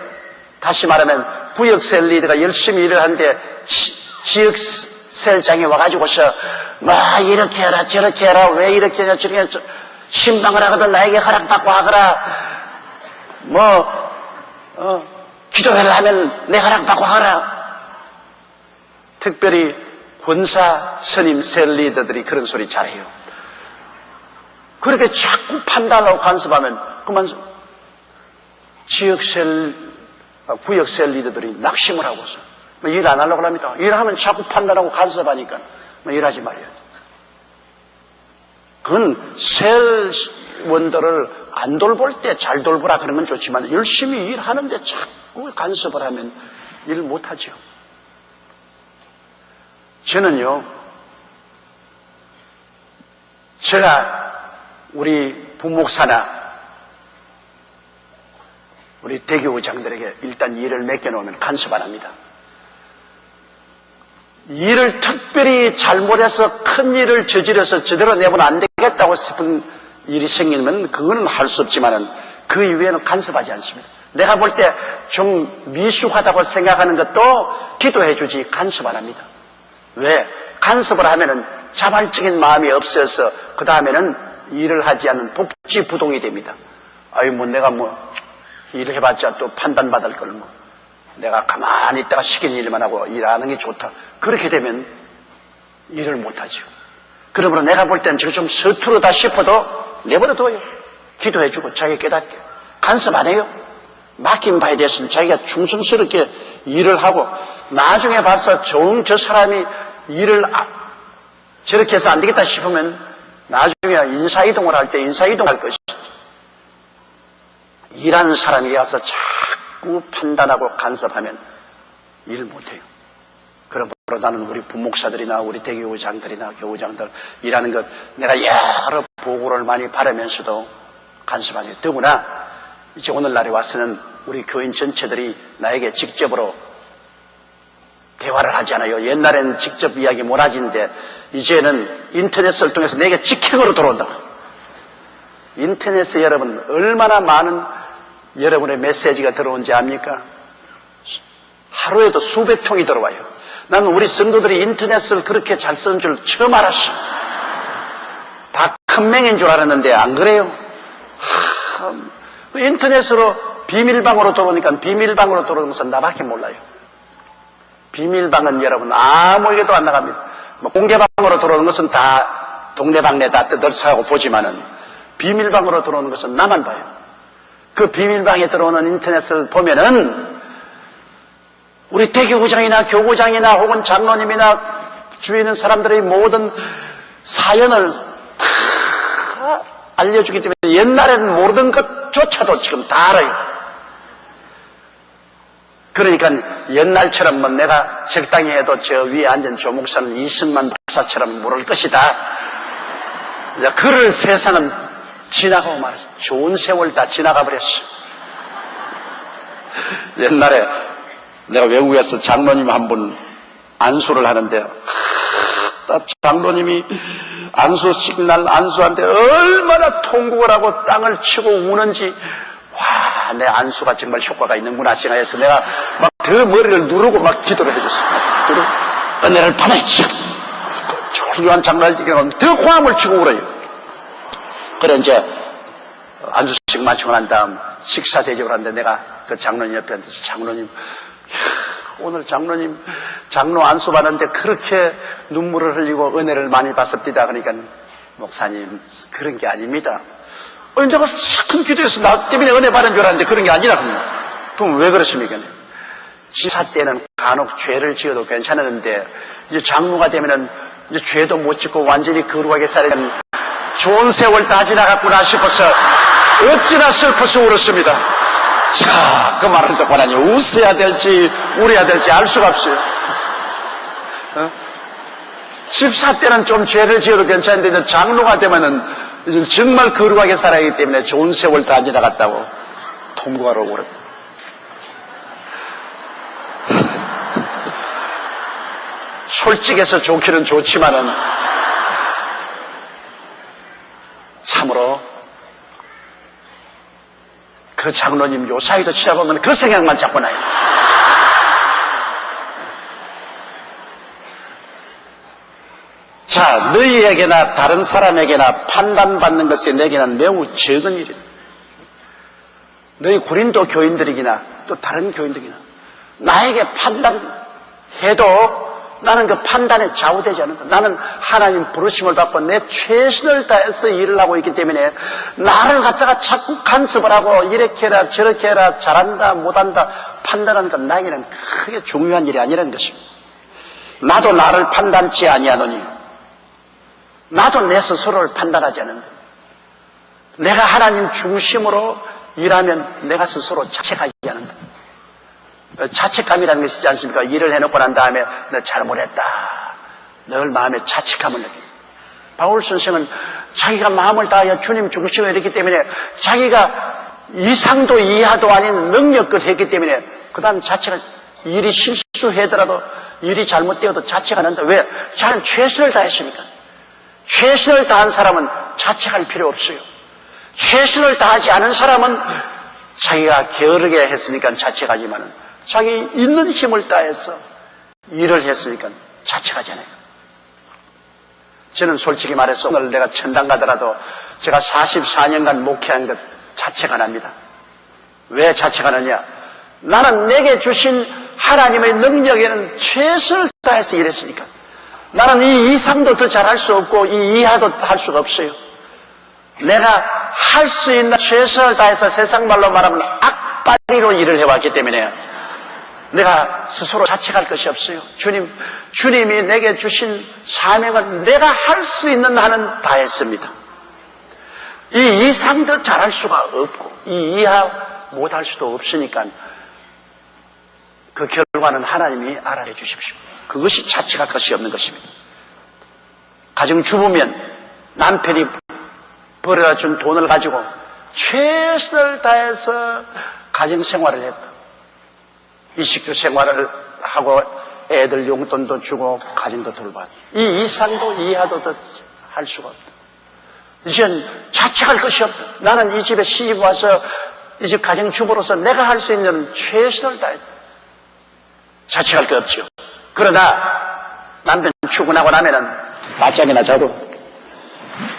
다시 말하면 구역 셀리드가 열심히 일을 하는데 지역 셀장이 와가지고서 이렇게 해라 저렇게 해라 왜 이렇게 하냐 저렇게 하냐 신방을 하거든 나에게 허락받고 하거라 기도회를 하면 내 허락받고 하거라. 특별히 권사 선임 셀리더들이 그런 소리 잘해요. 그렇게 자꾸 판단하고 간섭하면 그만 구역 셀리더들이 낙심을 하고서 일 안 하려고 합니다. 일하면 자꾸 판단하고 간섭하니까 일하지 말아야 돼. 그건 셀원들을 안 돌볼 때 잘 돌보라 그런 건 좋지만 열심히 일하는데 자꾸 간섭을 하면 일 못하죠. 저는요, 제가 우리 부목사나 우리 대교의장들에게 일단 일을 맡겨놓으면 간섭 안 합니다. 일을 특별히 잘못해서 큰 일을 저질러서 제대로 내보면 안 되겠다고 싶은 일이 생기면 그거는 할 수 없지만은 그 이외에는 간섭하지 않습니다. 내가 볼 때 좀 미숙하다고 생각하는 것도 기도해 주지 간섭 안 합니다. 왜? 간섭을 하면은 자발적인 마음이 없어서 그 다음에는 일을 하지 않는 복지부동이 됩니다. 내가 일을 해봤자 또 판단받을 걸 내가 가만히 있다가 시키는 일만 하고 일하는 게 좋다. 그렇게 되면 일을 못하죠. 그러므로 내가 볼 때는 저거 좀 서투르다 싶어도 내버려둬요. 기도해주고 자기 깨닫게. 간섭 안 해요. 맡긴 바에 대해서는 자기가 충성스럽게 일을 하고 나중에 봐서 좋은 저 사람이 일을 저렇게 해서 안 되겠다 싶으면 나중에 인사이동을 할 때 인사이동할 것이죠. 일하는 사람이 와서 자꾸 판단하고 간섭하면 일 못해요. 그러므로 나는 우리 부목사들이나 우리 대교우장들이나 교우장들 일하는 것 내가 여러 보고를 많이 바라면서도 간섭하게. 더구나 이제 오늘날에 와서는 우리 교인 전체들이 나에게 직접으로 대화를 하잖아요. 옛날에는 직접 이야기 못 하지는데 이제는 인터넷을 통해서 내게 직행으로 들어온다. 인터넷에 여러분 얼마나 많은 여러분의 메시지가 들어온지 압니까? 하루에도 수백 통이 들어와요. 나는 우리 성도들이 인터넷을 그렇게 잘 쓰는 줄 처음 알았어. 다 큰 맹인 줄 알았는데 안 그래요? 인터넷으로 비밀방으로 들어오니까 비밀방으로 들어오는 것은 나밖에 몰라요. 비밀방은 여러분 아무에게도 안 나갑니다. 뭐 공개방으로 들어오는 것은 다 동네방네 다 뜯어차고 보지만은 비밀방으로 들어오는 것은 나만 봐요. 그 비밀방에 들어오는 인터넷을 보면은 우리 대교구장이나 교구장이나 혹은 장로님이나 주위에 있는 사람들의 모든 사연을 다 알려주기 때문에 옛날에는 모르던 것조차도 지금 다 알아요. 그러니까 옛날처럼 뭐 내가 적당히 해도 저 위에 앉은 조 목사는 이승만 박사처럼 모를 것이다. 이제 그럴 세상은 지나가고 말았어. 좋은 세월 다 지나가 버렸어. 옛날에 내가 외국에서 장로님 한 분 안수를 하는데 장로님이 안수식 날 안수한테 얼마나 통곡을 하고 땅을 치고 우는지 와, 내 안수가 정말 효과가 있는구나 생각해서 내가 막 더 머리를 누르고 막 기도를 해줬어요. 은혜를 받아야지. 훌륭한 장로님이 더 호함을 치고 울어요. 그래 이제 안수식 마치고 난 다음 식사 대접을 하는데 내가 그 장로님 옆에 앉아서 장로님 오늘 장로님 장로 안수 받는데 그렇게 눈물을 흘리고 은혜를 많이 받습니다. 그러니까 목사님 그런 게 아닙니다. 내가 큰 기도해서 나 때문에 은혜 받은 줄 알았는데 그런 게 아니라 그럼 왜 그렇습니까? 지사 때는 간혹 죄를 지어도 괜찮았는데 이제 장로가 되면은 이제 죄도 못 짓고 완전히 거룩하게 살아야 좋은 세월 다 지나갔구나 싶어서 어찌나 슬퍼서 울었습니다. 자, 그 말을 듣고 나니 웃어야 될지 울어야 될지 알 수가 없어요. 집사 때는 좀 죄를 지어도 괜찮은데 이제 장로가 되면은 이제 정말 거룩하게 살아야 하기 때문에 좋은 세월 다 지나갔다고 통곡하러 울었다. 솔직해서 좋기는 좋지만은 참으로 그 장로님 요사이도 치다보면 그 생각만 자꾸 나요. 자, 너희에게나 다른 사람에게나 판단받는 것이 내게는 매우 적은 일이다. 너희 고린도 교인들이기나 또 다른 교인들이기나 나에게 판단해도 나는 그 판단에 좌우되지 않는다. 나는 하나님 부르심을 받고 내 최선을 다해서 일을 하고 있기 때문에 나를 갖다가 자꾸 간섭을 하고 이렇게 해라 저렇게 해라 잘한다 못한다 판단하는 건 나에게는 크게 중요한 일이 아니라는 것입니다. 나도 나를 판단치 아니하노니 나도 내 스스로를 판단하지 않는다. 내가 하나님 중심으로 일하면 내가 스스로 자책하지 않는다. 자책감이라는 것이 있지 않습니까? 일을 해놓고 난 다음에 너 잘못했다. 늘 마음에 자책감을 느낀다. 바울 선생은 자기가 마음을 다하여 주님 중심으로 했기 때문에 자기가 이상도 이하도 아닌 능력을 했기 때문에 그 다음 자책을 일이 실수하더라도 일이 잘못되어도 자책하는데 왜? 자는 최선을 다했으니까. 최선을 다한 사람은 자책할 필요 없어요. 최선을 다하지 않은 사람은 자기가 게으르게 했으니까 자책하지만은 자기 있는 힘을 다해서 일을 했으니까 자책하잖아요. 저는 솔직히 말해서 오늘 내가 천당 가더라도 제가 44년간 목회한 것 자책 안 합니다. 왜 자책하느냐? 나는 내게 주신 하나님의 능력에는 최선을 다해서 일했으니까. 나는 이 이상도 더 잘할 수 없고 이 이하도 할 수가 없어요. 내가 할 수 있는 최선을 다해서 세상 말로 말하면 악바리로 일을 해왔기 때문에 내가 스스로 자책할 것이 없어요. 주님이 내게 주신 사명은 내가 할 수 있는 한은 다 했습니다. 이 이상도 잘할 수가 없고 이 이하 못할 수도 없으니까 그 결과는 하나님이 알아해 주십시오. 그것이 자책할 것이 없는 것입니다. 가정주부면 남편이 벌어준 돈을 가지고 최선을 다해서 가정생활을 했다. 이식주 생활을 하고 애들 용돈도 주고 가정도 돌봐. 이 이상도 이하도 더 할 수가 없다. 이젠 자책할 것이 없다. 나는 이 집에 시집 와서 이 집 가정주부로서 내가 할 수 있는 최선을 다했다. 자책할 것 없죠. 그러나 남편 출근하고 나면은 낮잠이나 자고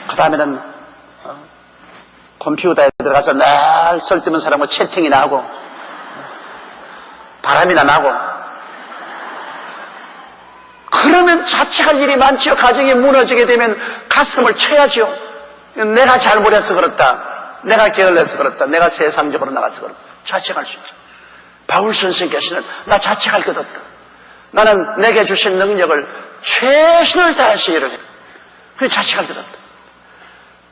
그 다음에는 컴퓨터에 들어가서 날 쓸데없는 사람과 채팅이나 하고 바람이나 나고 그러면 자책할 일이 많지요. 가정이 무너지게 되면 가슴을 쳐야죠. 내가 잘못해서 그렇다. 내가 게을러서 그렇다. 내가 세상적으로 나가서 그렇다. 자책할 수 있죠. 바울 선생께서는 나 자책할 것 없다. 나는 내게 주신 능력을 최선을 다해서 일을 해. 그게 자책할 것 없다.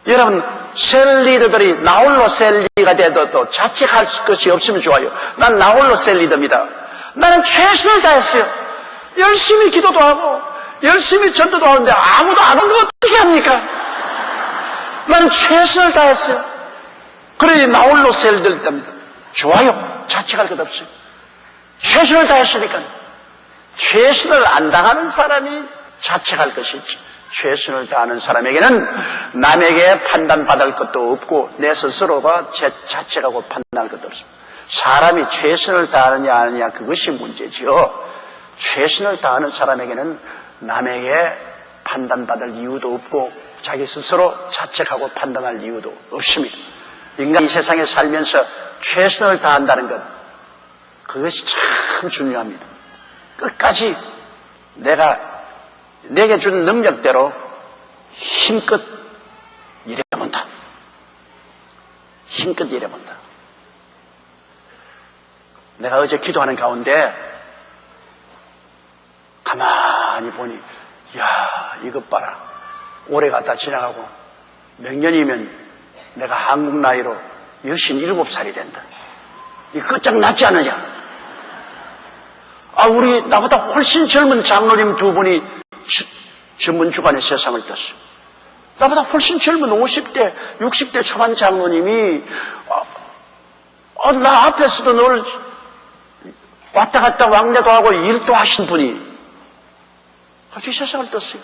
여러분 셀리더들이 나홀로 셀리가 돼도 또 자책할 것이 없으면 좋아요. 난 나홀로 셀리더입니다. 나는 최선을 다했어요. 열심히 기도도 하고 열심히 전도도 하는데 아무도 안 온 거 어떻게 합니까? 나는 최선을 다했어요. 그러니 나홀로 셀리더입니다. 좋아요. 자책할 것 없어요. 최선을 다했으니까. 최선을 안 당하는 사람이 자책할 것이 있지. 최선을 다하는 사람에게는 남에게 판단받을 것도 없고 내 스스로가 자책하고 판단할 것도 없습니다. 사람이 최선을 다하느냐 안 하느냐 그것이 문제죠. 최선을 다하는 사람에게는 남에게 판단받을 이유도 없고 자기 스스로 자책하고 판단할 이유도 없습니다. 인간이 세상에 살면서 최선을 다한다는 것 그것이 참 중요합니다. 끝까지 내게 준 능력대로 힘껏 일해본다. 힘껏 일해본다. 내가 어제 기도하는 가운데 가만히 보니 야 이것 봐라. 올해가 다 지나가고 몇 년이면 내가 한국 나이로 67살이 된다. 이거 끝장났지 않느냐. 우리 나보다 훨씬 젊은 장로님 두 분이 전문 주간에 세상을 떴어요. 나보다 훨씬 젊은 50대, 60대 초반 장로님이 나 앞에서도 늘 왔다 갔다 왕래도 하고 일도 하신 분이 갑자기 세상을 떴어요.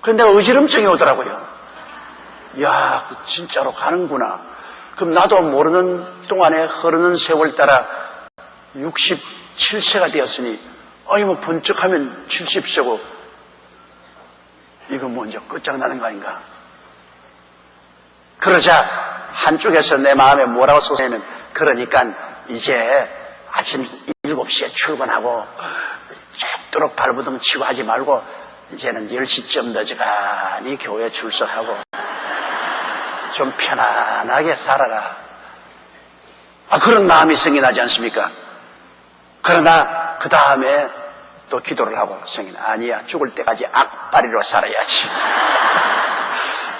그런데 내가 어지럼증이 오더라고요. 야, 진짜로 가는구나. 그럼 나도 모르는 동안에 흐르는 세월 따라 67세가 되었으니 번쩍하면 70세고 이거 뭐 이제 끝장나는 거 아닌가. 그러자 한쪽에서 내 마음에 뭐라고 쏟아내면 그러니까 이제 아침 7시에 출근하고 쫓도록 발버둥 치고 하지 말고 이제는 10시쯤 늦어가니 교회 출석하고 좀 편안하게 살아라. 그런 마음이 생겨나지 않습니까? 그러나 그 다음에 또 기도를 하고 생기나 아니야. 죽을 때까지 악바리로 살아야지.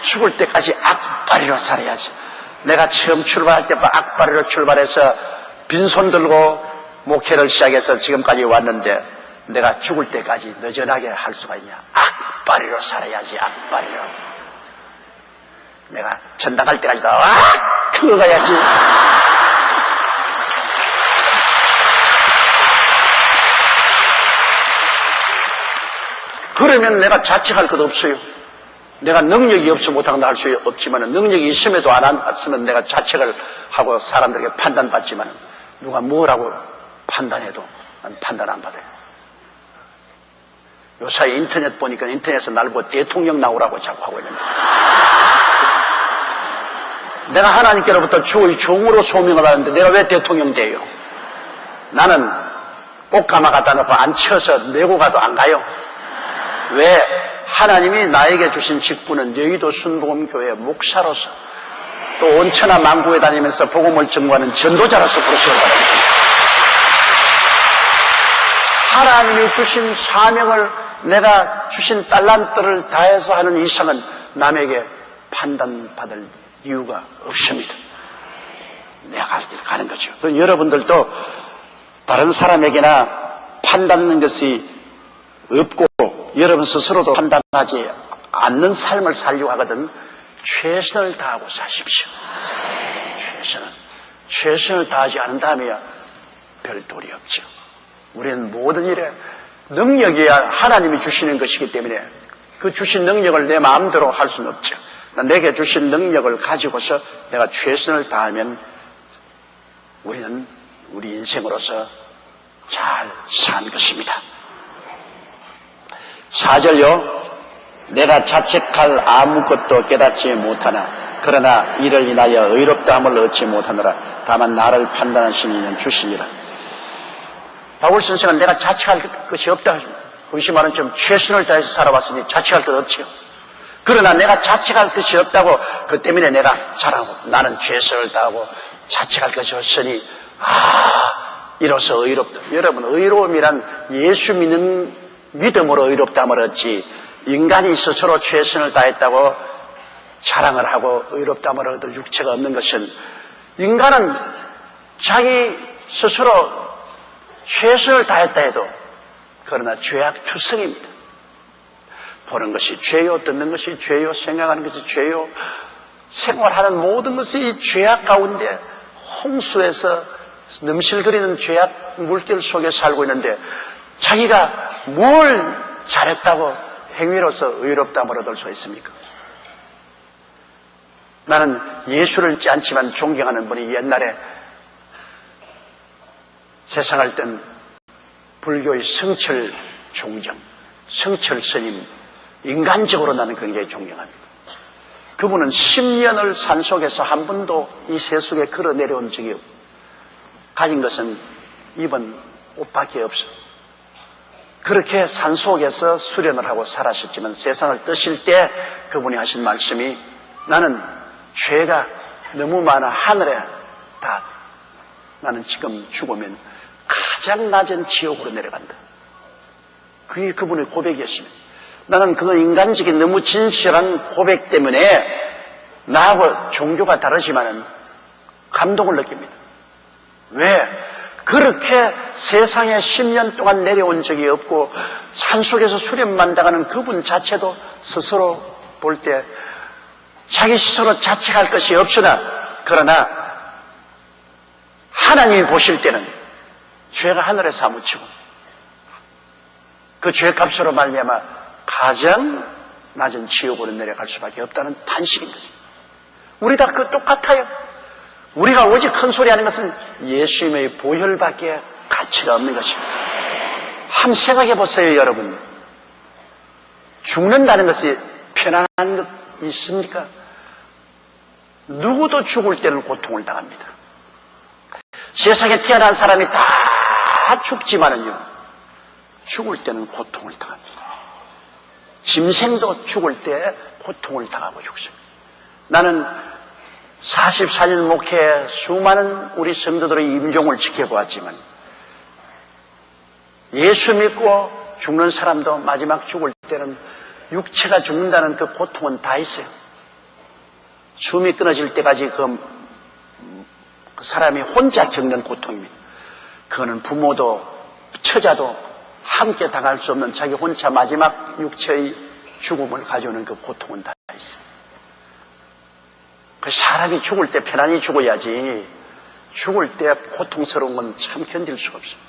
죽을 때까지 악바리로 살아야지. 내가 처음 출발할 때 악바리로 출발해서 빈손 들고 목회를 시작해서 지금까지 왔는데 내가 죽을 때까지 느슨하게 할 수가 있냐. 악바리로 살아야지. 악바리로. 내가 전당할 때까지 그거 가야지. 그러면 내가 자책할 것 없어요. 내가 능력이 없어 못하고 할 수 없지만 능력이 있음에도 안 왔으면 내가 자책을 하고 사람들에게 판단받지만 누가 뭐라고 판단해도 난 판단 안 받아요. 요사이 인터넷 보니까 인터넷에서 날 보고 대통령 나오라고 자꾸 하고 있는데 내가 하나님께로부터 주의 종으로 소명을 하는데 내가 왜 대통령 돼요? 나는 꽃가마 갖다 놓고 안 쳐서 내고 가도 안 가요. 왜? 하나님이 나에게 주신 직분은 여의도 순복음교회 목사로서 또 온천하 만국에 다니면서 복음을 증거하는 전도자로서 부르시옵니다. 하나님이 주신 사명을 내가 주신 달란트를 다해서 하는 이상은 남에게 판단받을 이유가 없습니다. 내가 갈 길 가는 거죠. 여러분들도 다른 사람에게나 판단하는 것이 없고 여러분 스스로도 판단하지 않는 삶을 살려고 하거든 최선을 다하고 사십시오. 최선을 다하지 않는다면 별 도리 없죠. 우리는 모든 일에 능력이야 하나님이 주시는 것이기 때문에 그 주신 능력을 내 마음대로 할 수는 없죠. 내게 주신 능력을 가지고서 내가 최선을 다하면 우리는 우리 인생으로서 잘 산 것입니다. 4절요. 내가 자책할 아무것도 깨닫지 못하나 그러나 이를 인하여 의롭다함을 얻지 못하노라. 다만 나를 판단하시는 이는 주시니라. 바울 선생은 내가 자책할 것이 없다. 그것이 말은 좀 최선을 다해서 살아왔으니 자책할 것 없지요. 그러나 내가 자책할 것이 없다고 그 때문에 내가 잘하고 나는 최선을 다하고 자책할 것이 없으니 이로써 의롭다. 여러분, 의로움이란 예수 믿는 믿음으로 의롭다함을 얻지 인간이 스스로 최선을 다했다고 자랑을 하고 의롭다함을 얻을 육체가 없는 것은 인간은 자기 스스로 최선을 다했다 해도 그러나 죄악 투성입니다. 보는 것이 죄요, 듣는 것이 죄요, 생각하는 것이 죄요, 생활하는 모든 것이 이 죄악 가운데 홍수에서 넘실거리는 죄악 물길 속에 살고 있는데 자기가 뭘 잘했다고 행위로서 의롭다함을 얻을 수 있습니까? 나는 예수를 믿지 않지만 존경하는 분이 옛날에 세상할 땐 불교의 성철 종정, 성철 스님, 인간적으로 나는 굉장히 존경합니다. 그분은 10년을 산속에서 한 번도 이 세속에 걸어 내려온 적이 없고 가진 것은 입은 옷밖에 없어. 그렇게 산속에서 수련을 하고 살았었지만 세상을 뜨실 때 그분이 하신 말씀이 나는 죄가 너무 많아 하늘에 다 나는 지금 죽으면 가장 낮은 지옥으로 내려간다. 그게 그분의 고백이었습니다. 나는 그 인간적인 너무 진실한 고백 때문에 나하고 종교가 다르지만은 감동을 느낍니다. 왜? 그렇게 세상에 10년 동안 내려온 적이 없고 산속에서 수련만 당하는 그분 자체도 스스로 볼 때 자기 스스로 자책할 것이 없으나 그러나 하나님이 보실 때는 죄가 하늘에 사무치고 그 죄값으로 말미암아 가장 낮은 지옥으로 내려갈 수밖에 없다는 탄식인 거죠. 우리 다 그 똑같아요. 우리가 오직 큰 소리 하는 것은 예수님의 보혈밖에 가치가 없는 것입니다. 한번 생각해 보세요, 여러분. 죽는다는 것이 편안한 것 있습니까? 누구도 죽을 때는 고통을 당합니다. 세상에 태어난 사람이 다 죽지만은요, 죽을 때는 고통을 당합니다. 짐승도 죽을 때 고통을 당하고 죽습니다. 나는 44년 목회에 수많은 우리 성도들의 임종을 지켜보았지만 예수 믿고 죽는 사람도 마지막 죽을 때는 육체가 죽는다는 그 고통은 다 있어요. 숨이 끊어질 때까지 그 사람이 혼자 겪는 고통입니다. 그거는 부모도 처자도 함께 당할 수 없는 자기 혼자 마지막 육체의 죽음을 가져오는 그 고통은 다 있어요. 그 사람이 죽을 때 편안히 죽어야지 죽을 때 고통스러운 건 참 견딜 수가 없어요.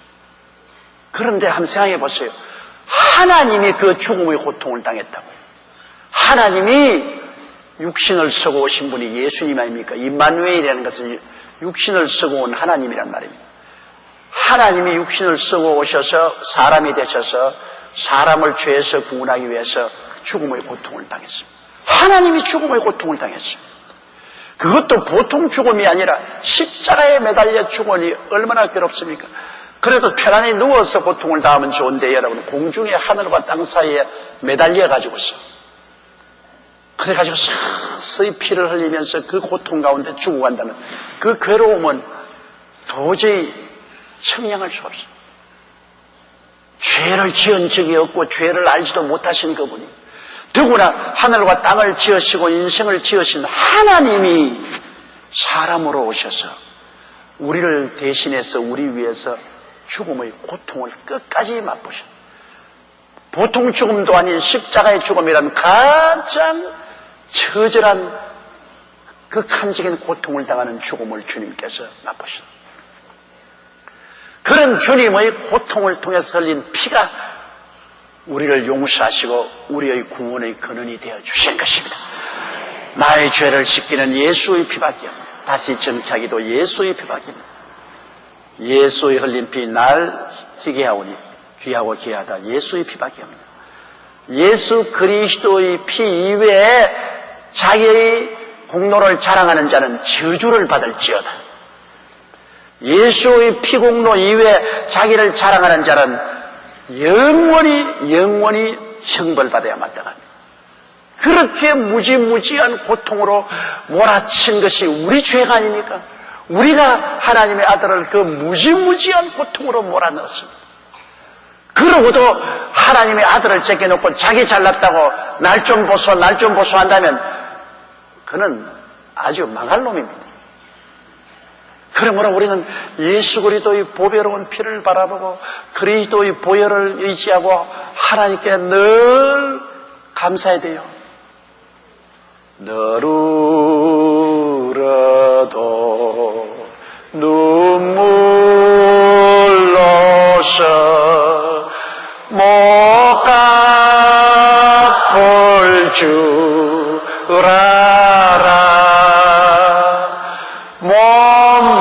그런데 한번 생각해 보세요. 하나님이 그 죽음의 고통을 당했다고요. 하나님이 육신을 쓰고 오신 분이 예수님 아닙니까? 임마누엘이라는 것은 육신을 쓰고 온 하나님이란 말입니다. 하나님이 육신을 쓰고 오셔서 사람이 되셔서 사람을 죄에서 구원하기 위해서 죽음의 고통을 당했습니다. 하나님이 죽음의 고통을 당했습니다. 그것도 보통 죽음이 아니라 십자가에 매달려 죽으니 얼마나 괴롭습니까? 그래도 편안히 누워서 고통을 당하면 좋은데 여러분 공중에 하늘과 땅 사이에 매달려 가지고서 그래가지고 서서히 피를 흘리면서 그 고통 가운데 죽어간다는 그 괴로움은 도저히 청량할 수 없어요. 죄를 지은 적이 없고 죄를 알지도 못하신 그분이 더구나 하늘과 땅을 지으시고 인생을 지으신 하나님이 사람으로 오셔서 우리를 대신해서 우리 위해서 죽음의 고통을 끝까지 맛보신 보통 죽음도 아닌 십자가의 죽음이란 가장 처절한 그 칸적인 고통을 당하는 죽음을 주님께서 맛보셨다. 그런 주님의 고통을 통해서 흘린 피가 우리를 용서하시고 우리의 구원의 근원이 되어 주신 것입니다. 나의 죄를 씻기는 예수의 피밖에 없습니다. 다시 정케하기도 예수의 피밖에 없습니다. 예수의 흘린 피 날 희게 하오니 귀하고 귀하다. 예수의 피밖에 없습니다. 예수 그리스도의 피 이외에 자기의 공로를 자랑하는 자는 저주를 받을지어다. 예수의 피공로 이외에 자기를 자랑하는 자는 영원히 형벌받아야 마땅합니다. 그렇게 무지무지한 고통으로 몰아친 것이 우리 죄가 아닙니까? 우리가 하나님의 아들을 그 무지무지한 고통으로 몰아넣었습니다. 그러고도 하나님의 아들을 제껴놓고 자기 잘났다고 날 좀 보소 한다면 그는 아주 망할 놈입니다. 그러므로 우리는 예수 그리스도의 보배로운 피를 바라보고 그리스도의 보혈을 의지하고 하나님께 늘 감사해야 돼요. 늘 울어도 눈물로서 못 갚을 줄 알아. 몸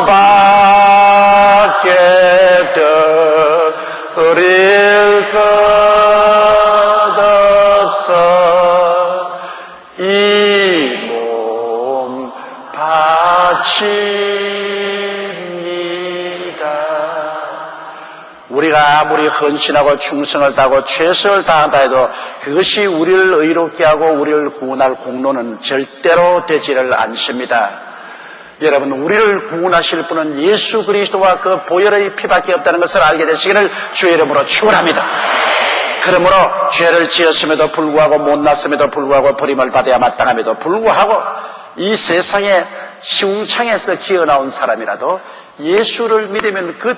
밖에 드릴 것 없어 이 몸 바칩니다. 우리가 아무리 헌신하고 충성을 다하고 최선을 다한다 해도 그것이 우리를 의롭게 하고 우리를 구원할 공로는 절대로 되지를 않습니다. 여러분, 우리를 구원하실 분은 예수 그리스도와 그 보혈의 피밖에 없다는 것을 알게 되시기를 주의 이름으로 축원합니다. 그러므로 죄를 지었음에도 불구하고 못났음에도 불구하고 버림을 받아야 마땅함에도 불구하고 이 세상에 시궁창에서 기어나온 사람이라도 예수를 믿으면 그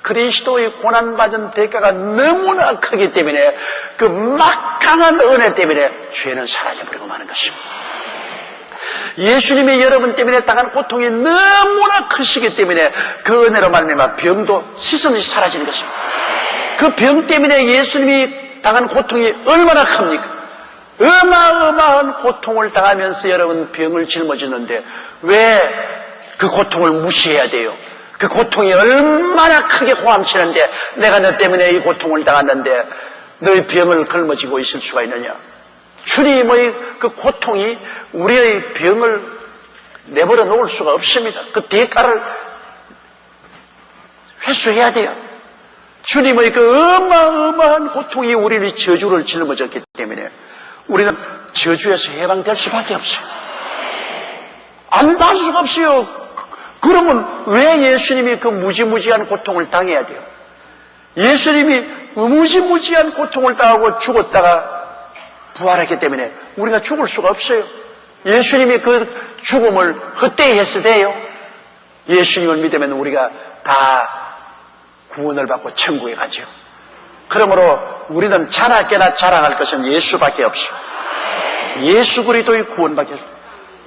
그리스도의 고난받은 대가가 너무나 크기 때문에 그 막강한 은혜 때문에 죄는 사라져버리고 마는 것입니다. 예수님이 여러분 때문에 당한 고통이 너무나 크시기 때문에 그 은혜로 말미암아 병도 시선이 사라지는 것입니다. 그 병 때문에 예수님이 당한 고통이 얼마나 큽니까? 어마어마한 고통을 당하면서 여러분 병을 짊어지는데 왜 그 고통을 무시해야 돼요? 그 고통이 얼마나 크게 호함치는데 내가 너 때문에 이 고통을 당했는데 너의 병을 짊어지고 있을 수가 있느냐? 주님의 그 고통이 우리의 병을 내버려 놓을 수가 없습니다. 그 대가를 회수해야 돼요. 주님의 그 어마어마한 고통이 우리의 저주를 짊어졌기 때문에 우리는 저주에서 해방될 수밖에 없어요. 안 날 수가 없어요. 그러면 왜 예수님이 그 무지무지한 고통을 당해야 돼요? 예수님이 무지무지한 고통을 당하고 죽었다가 부활했기 때문에 우리가 죽을 수가 없어요. 예수님이 그 죽음을 헛되이 했을 때요. 예수님을 믿으면 우리가 다 구원을 받고 천국에 가죠. 그러므로 우리는 자나깨나 자랑할 것은 예수밖에 없어요. 예수 그리스도의 구원밖에 없어요.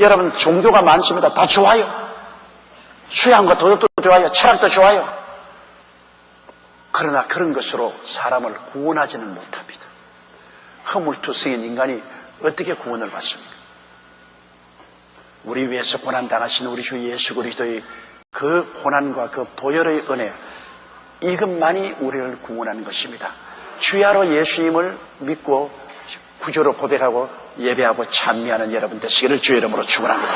여러분 종교가 많습니다. 다 좋아요. 수양과 도덕도 좋아요. 철학도 좋아요. 그러나 그런 것으로 사람을 구원하지는 못합니다. 허물투성인 인간이 어떻게 구원을 받습니까? 우리 위해서 고난당하신 우리 주 예수 그리스도의 그 고난과 그 보혈의 은혜, 이것만이 우리를 구원하는 것입니다. 주야로 예수님을 믿고 구주로 고백하고 예배하고 찬미하는 여러분 되시기를 주의 이름으로 축원합니다.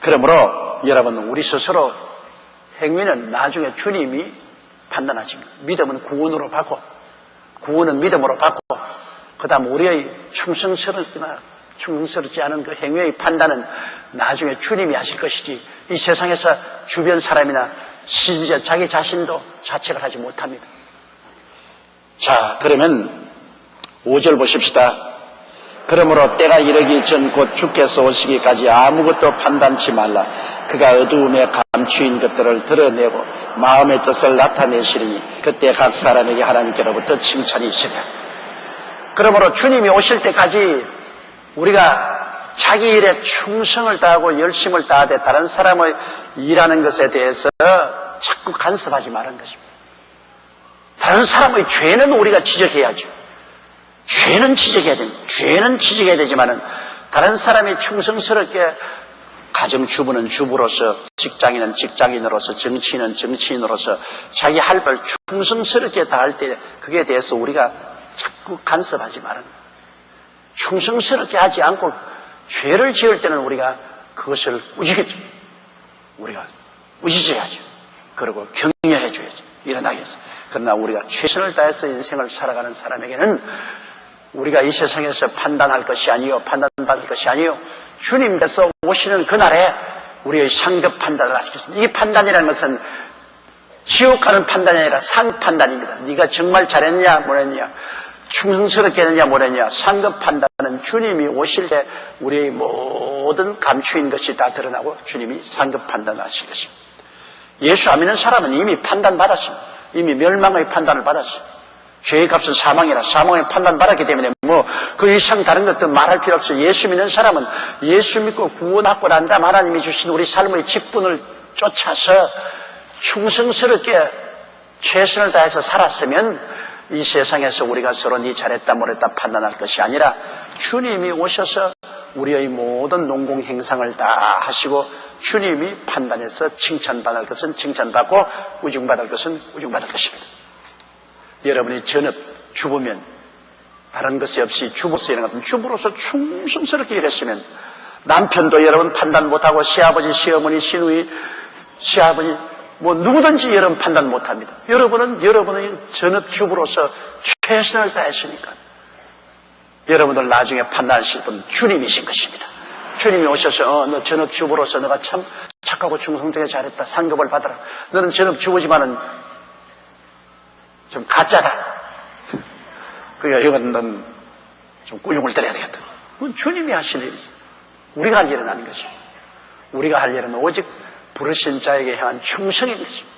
그러므로 여러분 우리 스스로 행위는 나중에 주님이 판단하십니다. 믿음은 구원으로 받고 구원은 믿음으로 받고 그 다음 우리의 충성스럽거나 충성스럽지 않은 그 행위의 판단은 나중에 주님이 하실 것이지 이 세상에서 주변 사람이나 심지어 자기 자신도 자책을 하지 못합니다. 자, 그러면 5절 보십시다. 그러므로 때가 이르기 전 곧 주께서 오시기까지 아무것도 판단치 말라. 그가 어두움에 감추인 것들을 드러내고 마음의 뜻을 나타내시리니 그때 각 사람에게 하나님께로부터 칭찬이 있으리라. 그러므로 주님이 오실 때까지 우리가 자기 일에 충성을 다하고 열심을 다하되 다른 사람의 일하는 것에 대해서 자꾸 간섭하지 말라는 것입니다. 다른 사람의 죄는 우리가 지적해야죠. 죄는 지적해야 됩니다. 죄는 지적해야 되지만은 다른 사람이 충성스럽게 가정주부는 주부로서, 직장인은 직장인으로서, 정치인은 정치인으로서 자기 할 바 충성스럽게 다할 때 그에 대해서 우리가 자꾸 간섭하지 말아야 합니다. 충성스럽게 하지 않고 죄를 지을 때는 우리가 그것을 우리가 우지져야죠. 그리고 격려해줘야죠. 일어나야죠. 그러나 우리가 최선을 다해서 인생을 살아가는 사람에게는 우리가 이 세상에서 판단할 것이 아니요, 판단받을 것이 아니요, 주님께서 오시는 그날에 우리의 상급 판단을 하시겠습니다. 이 판단이라는 것은 지옥 가는 판단이 아니라 상급 판단입니다. 네가 정말 잘했냐 못했냐, 충성스럽게 했느냐 못했냐. 상급 판단은 주님이 오실 때 우리의 모든 감추인 것이 다 드러나고 주님이 상급 판단을 하실 것입니다. 예수 안 믿는 사람은 이미 판단받았습니다. 이미 멸망의 판단을 받았어요. 죄의 값은 사망이라 사망의 판단받았기 때문에 그 이상 다른 것들 말할 필요 없어요. 예수 믿는 사람은 예수 믿고 구원받고 난 다음 하나님이 주신 우리 삶의 직분을 쫓아서 충성스럽게 최선을 다해서 살았으면 이 세상에서 우리가 서로 네 잘했다 못했다 판단할 것이 아니라 주님이 오셔서 우리의 모든 농공 행상을 다 하시고 주님이 판단해서 칭찬받을 것은 칭찬받고 우중받을 것은 우중받을 것입니다. 여러분이 전업 주부면 다른 것이 없이 주부로서 일어나면 주부로서 충성스럽게 일했으면 남편도 여러분 판단 못하고 시아버지, 시어머니, 시누이, 시아버지 누구든지 여러분 판단 못합니다. 여러분은 여러분의 전업 주부로서 최선을 다했으니까 여러분들 나중에 판단하실 분은 주님이신 것입니다. 주님이 오셔서 너 전업 주부로서 너가 참 착하고 충성되게 잘했다. 상급을 받아라. 너는 전업 주부지만은 좀 가짜다. 그러니까 이건 넌 좀 꾸중을 들어야 되겠다. 그건 주님이 하실 일이지. 우리가 할 일은 아닌 것입니다. 우리가 할 일은 오직 부르신 자에게 향한 충성인 것입니다.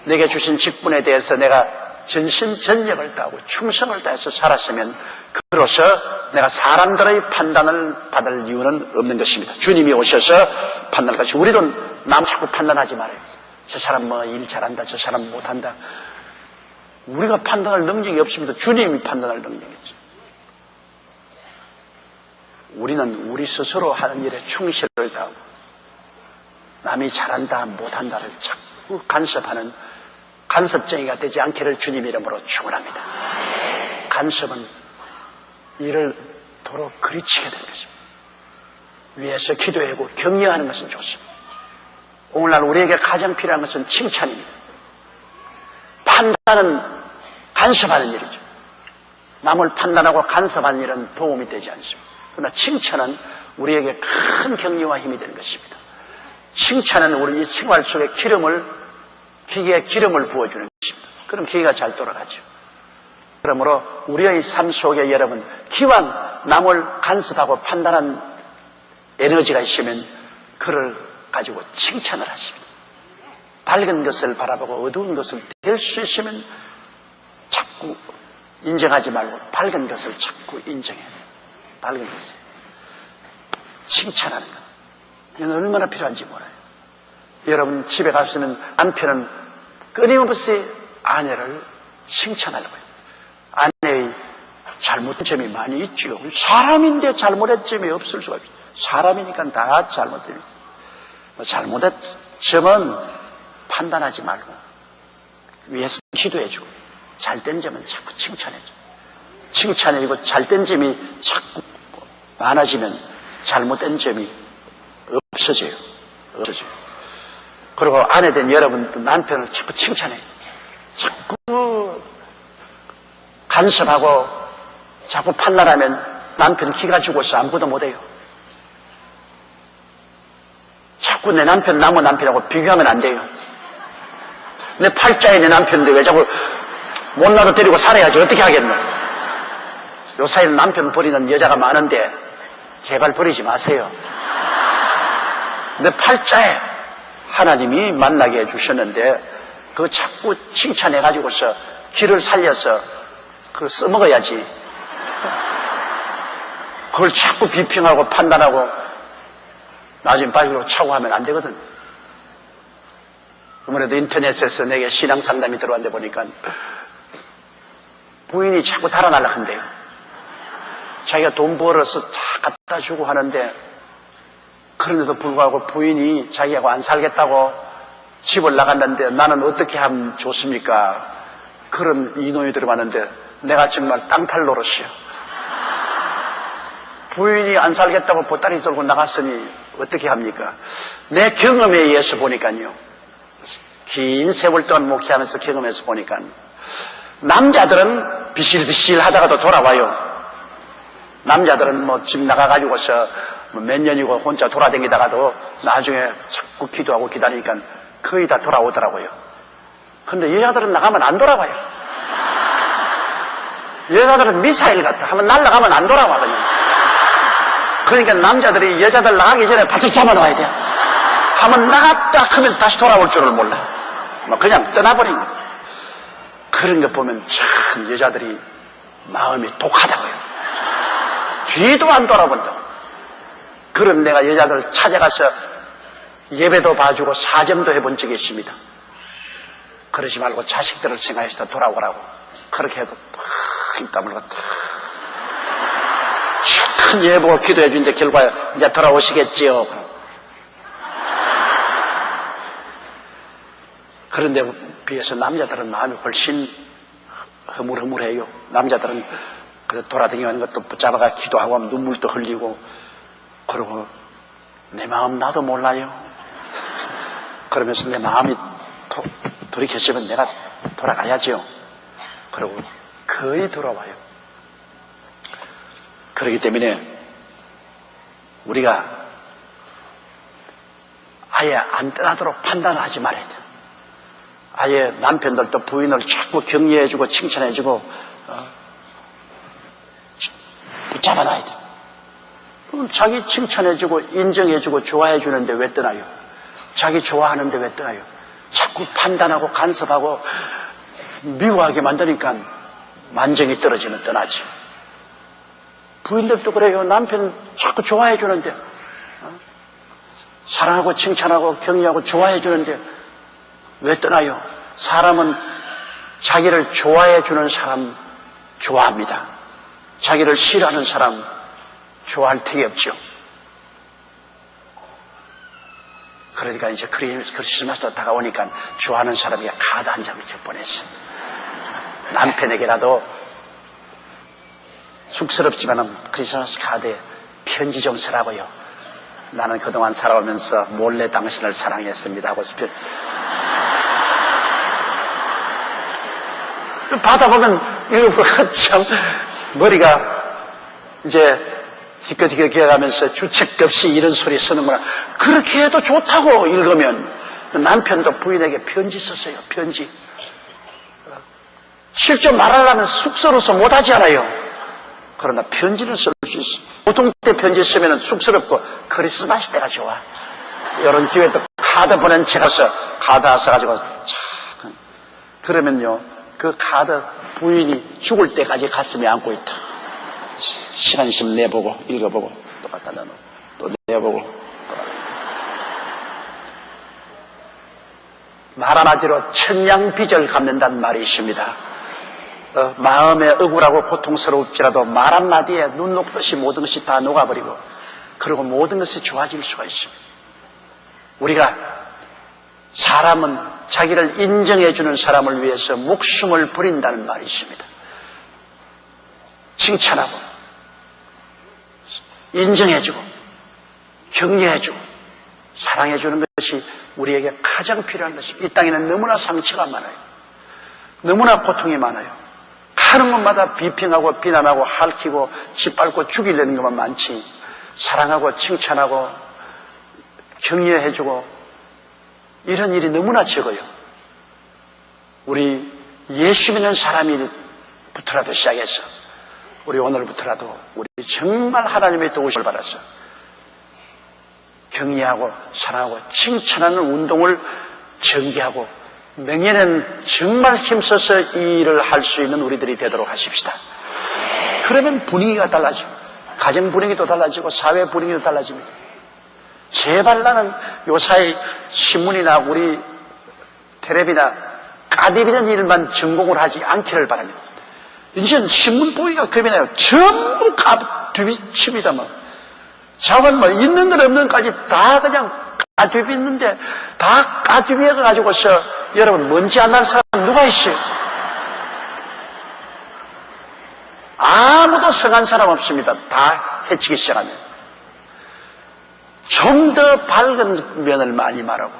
내게 주신 직분에 대해서 내가 전심전력을 다하고 충성을 다해서 살았으면 그로서 내가 사람들의 판단을 받을 이유는 없는 것입니다. 주님이 오셔서 판단할 것이 우리는 남 자꾸 판단하지 말아요. 저 사람 뭐 일 잘한다, 저 사람 못한다. 우리가 판단할 능력이 없습니다. 주님이 판단할 능력이 있죠. 우리는 우리 스스로 하는 일에 충실을 다하고 남이 잘한다 못한다를 자꾸 간섭하는 간섭쟁이가 되지 않기를 주님 이름으로 축원합니다. 간섭은 이를 도로 그리치게 되는 것입니다. 위에서 기도하고 격려하는 것은 좋습니다. 오늘날 우리에게 가장 필요한 것은 칭찬입니다. 판단은 간섭하는 일이죠. 남을 판단하고 간섭하는 일은 도움이 되지 않습니다. 그러나 칭찬은 우리에게 큰 격려와 힘이 되는 것입니다. 칭찬은 우리 이 생활 속에 기계에 기름을 부어주는 것입니다. 그럼 기계가 잘 돌아가죠. 그러므로 우리의 삶 속에 여러분 기왕 남을 간섭하고 판단한 에너지가 있으면 그를 가지고 칭찬을 하십니다. 밝은 것을 바라보고 어두운 것을 댈 수 있으면 자꾸 인정하지 말고 밝은 것을 자꾸 인정해야 돼요. 밝은 것을 칭찬하는 것. 이건 얼마나 필요한지 몰라요. 여러분 집에 가시는 남편은 끊임없이 아내를 칭찬하려고 해요. 아내의 잘못된 점이 많이 있죠. 사람인데 잘못된 점이 없을 수가 없어요. 사람이니까 다 잘못됩니다. 잘못된 점은 판단하지 말고 위에서 기도해주고 잘된 점은 자꾸 칭찬해줘. 칭찬해주고 잘된 점이 자꾸 많아지면 잘못된 점이 없어져요. 그리고 아내된 여러분도 남편을 자꾸 칭찬해요. 자꾸 간섭하고 자꾸 판단하면 남편 기가 죽어서 아무것도 못해요. 자꾸 내 남편 남의 남편하고 비교하면 안 돼요. 내 팔자에 내 남편인데 왜 자꾸 못나도 데리고 살아야지 어떻게 하겠노. 요사이는 남편 버리는 여자가 많은데 제발 버리지 마세요. 내 팔자에 하나님이 만나게 해주셨는데 그거 자꾸 칭찬해가지고서 길을 살려서 그거 써먹어야지. 그걸 자꾸 비평하고 판단하고 나중에 바위로 차고 하면 안 되거든. 아무래도 인터넷에서 내게 신앙 상담이 들어왔는데 보니까 부인이 자꾸 달아날라 한대요. 자기가 돈 벌어서 다 갖다 주고 하는데 그런데도 불구하고 부인이 자기하고 안 살겠다고 집을 나갔는데 나는 어떻게 하면 좋습니까? 그런 이론이 들어왔는데 내가 정말 땅탈 노릇이요. 부인이 안 살겠다고 보따리 들고 나갔으니 어떻게 합니까? 내 경험에 의해서 보니까요. 긴 세월 동안 목회하면서 경험해서 보니까 남자들은 비실비실 하다가도 돌아와요. 남자들은 뭐 집 나가가지고서 몇 년이고 혼자 돌아다니다가도 나중에 자꾸 기도하고 기다리니까 거의 다 돌아오더라고요. 근데 여자들은 나가면 안 돌아와요. 여자들은 미사일 같아. 한번 날아가면 안 돌아와 그냥. 그러니까 남자들이 여자들 나가기 전에 바짝 잡아놔야 돼요. 한번 나갔다 하면 다시 돌아올 줄을 몰라. 그냥 떠나버린 거예요. 그런 거 보면 참 여자들이 마음이 독하다고요. 뒤도 안 돌아본다고. 그런 내가 여자들 찾아가서 예배도 봐주고 사점도 해본 적이 있습니다. 그러지 말고 자식들을 생각해서 돌아오라고. 그렇게 해도 탁 땀을 갖다 큰 예배 보고 기도해 주는데 결과에 이제 돌아오시겠지요. 그런데 비해서 남자들은 마음이 훨씬 허물허물해요. 남자들은 그 돌아다니는 것도 붙잡아가 기도하고 하면 눈물도 흘리고 그러고 내 마음 나도 몰라요. 그러면서 내 마음이 돌이켰으면 내가 돌아가야죠. 그리고 거의 돌아와요. 그렇기 때문에 우리가 아예 안 떠나도록 판단을 하지 말아야 돼요. 아예 남편들도 부인을 자꾸 격려해주고 칭찬해주고 붙잡아놔야 돼요. 그럼 자기 칭찬해주고 인정해주고 좋아해주는데 왜 떠나요? 자기 좋아하는데 왜 떠나요? 자꾸 판단하고 간섭하고 미워하게 만드니까 만정이 떨어지면 떠나지. 부인들도 그래요. 남편 자꾸 좋아해주는데 사랑하고 칭찬하고 격려하고 좋아해주는데 왜 떠나요? 사람은 자기를 좋아해주는 사람 좋아합니다. 자기를 싫어하는 사람 좋아할 턱이 없죠. 그러니까 이제 크리스마스도 다가오니까 좋아하는 사람이 카드 한 장을 보냈어. 남편에게라도 쑥스럽지만 크리스마스 카드에 편지 좀 쓰라고요. 나는 그동안 살아오면서 몰래 당신을 사랑했습니다 하고 받아보면 읽어보면 참 머리가 이제 희끗희끗 기어가면서 주책 없이 이런 소리 쓰는구나. 그렇게 해도 좋다고 읽으면 남편도 부인에게 편지 썼어요. 편지. 실제 말하려면 쑥스러워서 못하지 않아요. 그러나 편지는 쓸 수 있어. 보통 때 편지 쓰면 쑥스럽고 크리스마스 때가 좋아. 이런 기회에 또 카드 보낸 채 가서 카드 하나 써가지고 참 그러면요 그 카드 부인이 죽을 때까지 가슴에 안고 있다. 시간심 내보고 읽어보고 또 갖다 넣어 또 내보고 말 한마디로 천냥빚을 갚는다는 말이 있습니다. 마음에 억울하고 고통스러울지라도 말 한마디에 눈 녹듯이 모든 것이 다 녹아버리고 그리고 모든 것이 좋아질 수가 있습니다. 우리가 사람은 자기를 인정해주는 사람을 위해서 목숨을 버린다는 말이 있습니다. 칭찬하고 인정해주고 격려해주고 사랑해주는 것이 우리에게 가장 필요한 것입니다. 이 땅에는 너무나 상처가 많아요. 너무나 고통이 많아요. 하는 것마다 비평하고 비난하고 핥히고 짓밟고 죽이려는 것만 많지 사랑하고 칭찬하고 격려해주고 이런 일이 너무나 적어요. 우리 예수 믿는 사람이부터라도 시작해서 우리 오늘부터라도 우리 정말 하나님의 도우심을 받아서 격려하고 사랑하고 칭찬하는 운동을 전개하고 내년엔 정말 힘써서 이 일을 할 수 있는 우리들이 되도록 하십시다. 그러면 분위기가 달라져. 가정 분위기도 달라지고 사회 분위기도 달라집니다. 제발 나는 요사이 신문이나 우리 텔레비나 까디비는 일만 전공을 하지 않기를 바랍니다. 이제는 신문 보기가 겁이 나요. 전부 까뒤비칩니다. 뭐. 자원 뭐 있는 것 없는 것까지 다 그냥 까뒤비 있는데 다 까뒤비해 가지고서 여러분 먼지 안 날 사람 누가 있어요? 아무도 성한 사람 없습니다. 다 해치기 시작하면. 좀 더 밝은 면을 많이 말하고,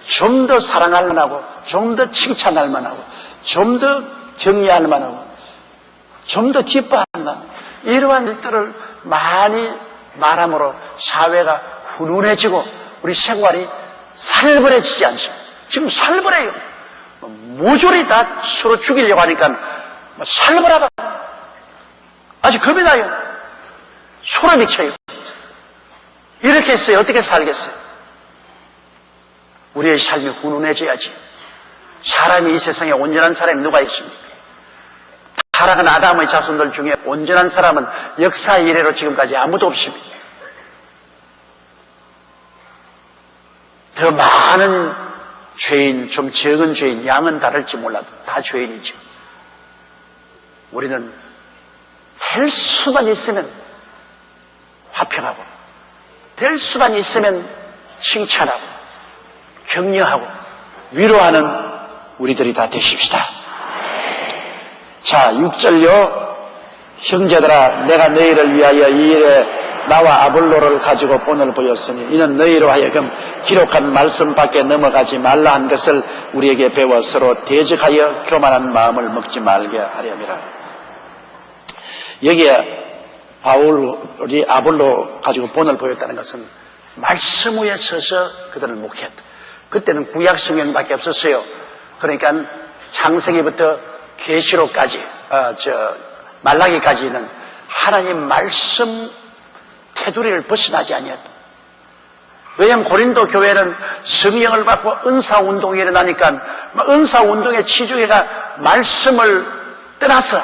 좀 더 사랑할 만하고, 좀 더 칭찬할 만하고, 좀 더 격려할 만하고, 좀 더 기뻐할 만하고, 이러한 일들을 많이 말함으로 사회가 훈훈해지고 우리 생활이 살벌해지지 않습니다. 지금 살벌해요. 모조리 다 서로 죽이려고 하니까 살벌하다. 아주 겁이 나요. 소름이 쳐요. 이렇게 했어요. 어떻게 살겠어요? 우리의 삶이 훈훈해져야지. 사람이 이 세상에 온전한 사람이 누가 있습니까? 타락한 아담의 자손들 중에 온전한 사람은 역사 이래로 지금까지 아무도 없습니다. 더 많은 죄인, 좀 적은 죄인, 양은 다를지 몰라도 다 죄인이죠. 우리는 될 수만 있으면 화평하고, 될 수만 있으면 칭찬하고, 격려하고, 위로하는 우리들이 다 되십시다. 자, 6절요. 형제들아, 내가 너희를 위하여 이 일에 나와 아볼로를 가지고 본을 보였으니 이는 너희로 하여금 기록한 말씀 밖에 넘어가지 말라 한 것을 우리에게 배워 서로 대적하여 교만한 마음을 먹지 말게 하렴이라. 여기에 바울이 아볼로 가지고 본을 보였다는 것은 말씀 위에 서서 그들을 목회했다. 그때는 구약 성경밖에 없었어요. 그러니까 창세기부터 계시록까지, 말라기까지는 하나님 말씀 테두리를 벗어나지 아니었다. 왜냐하면 고린도 교회는 성령을 받고 은사운동이 일어나니까 은사운동의 치중회가 말씀을 떠나서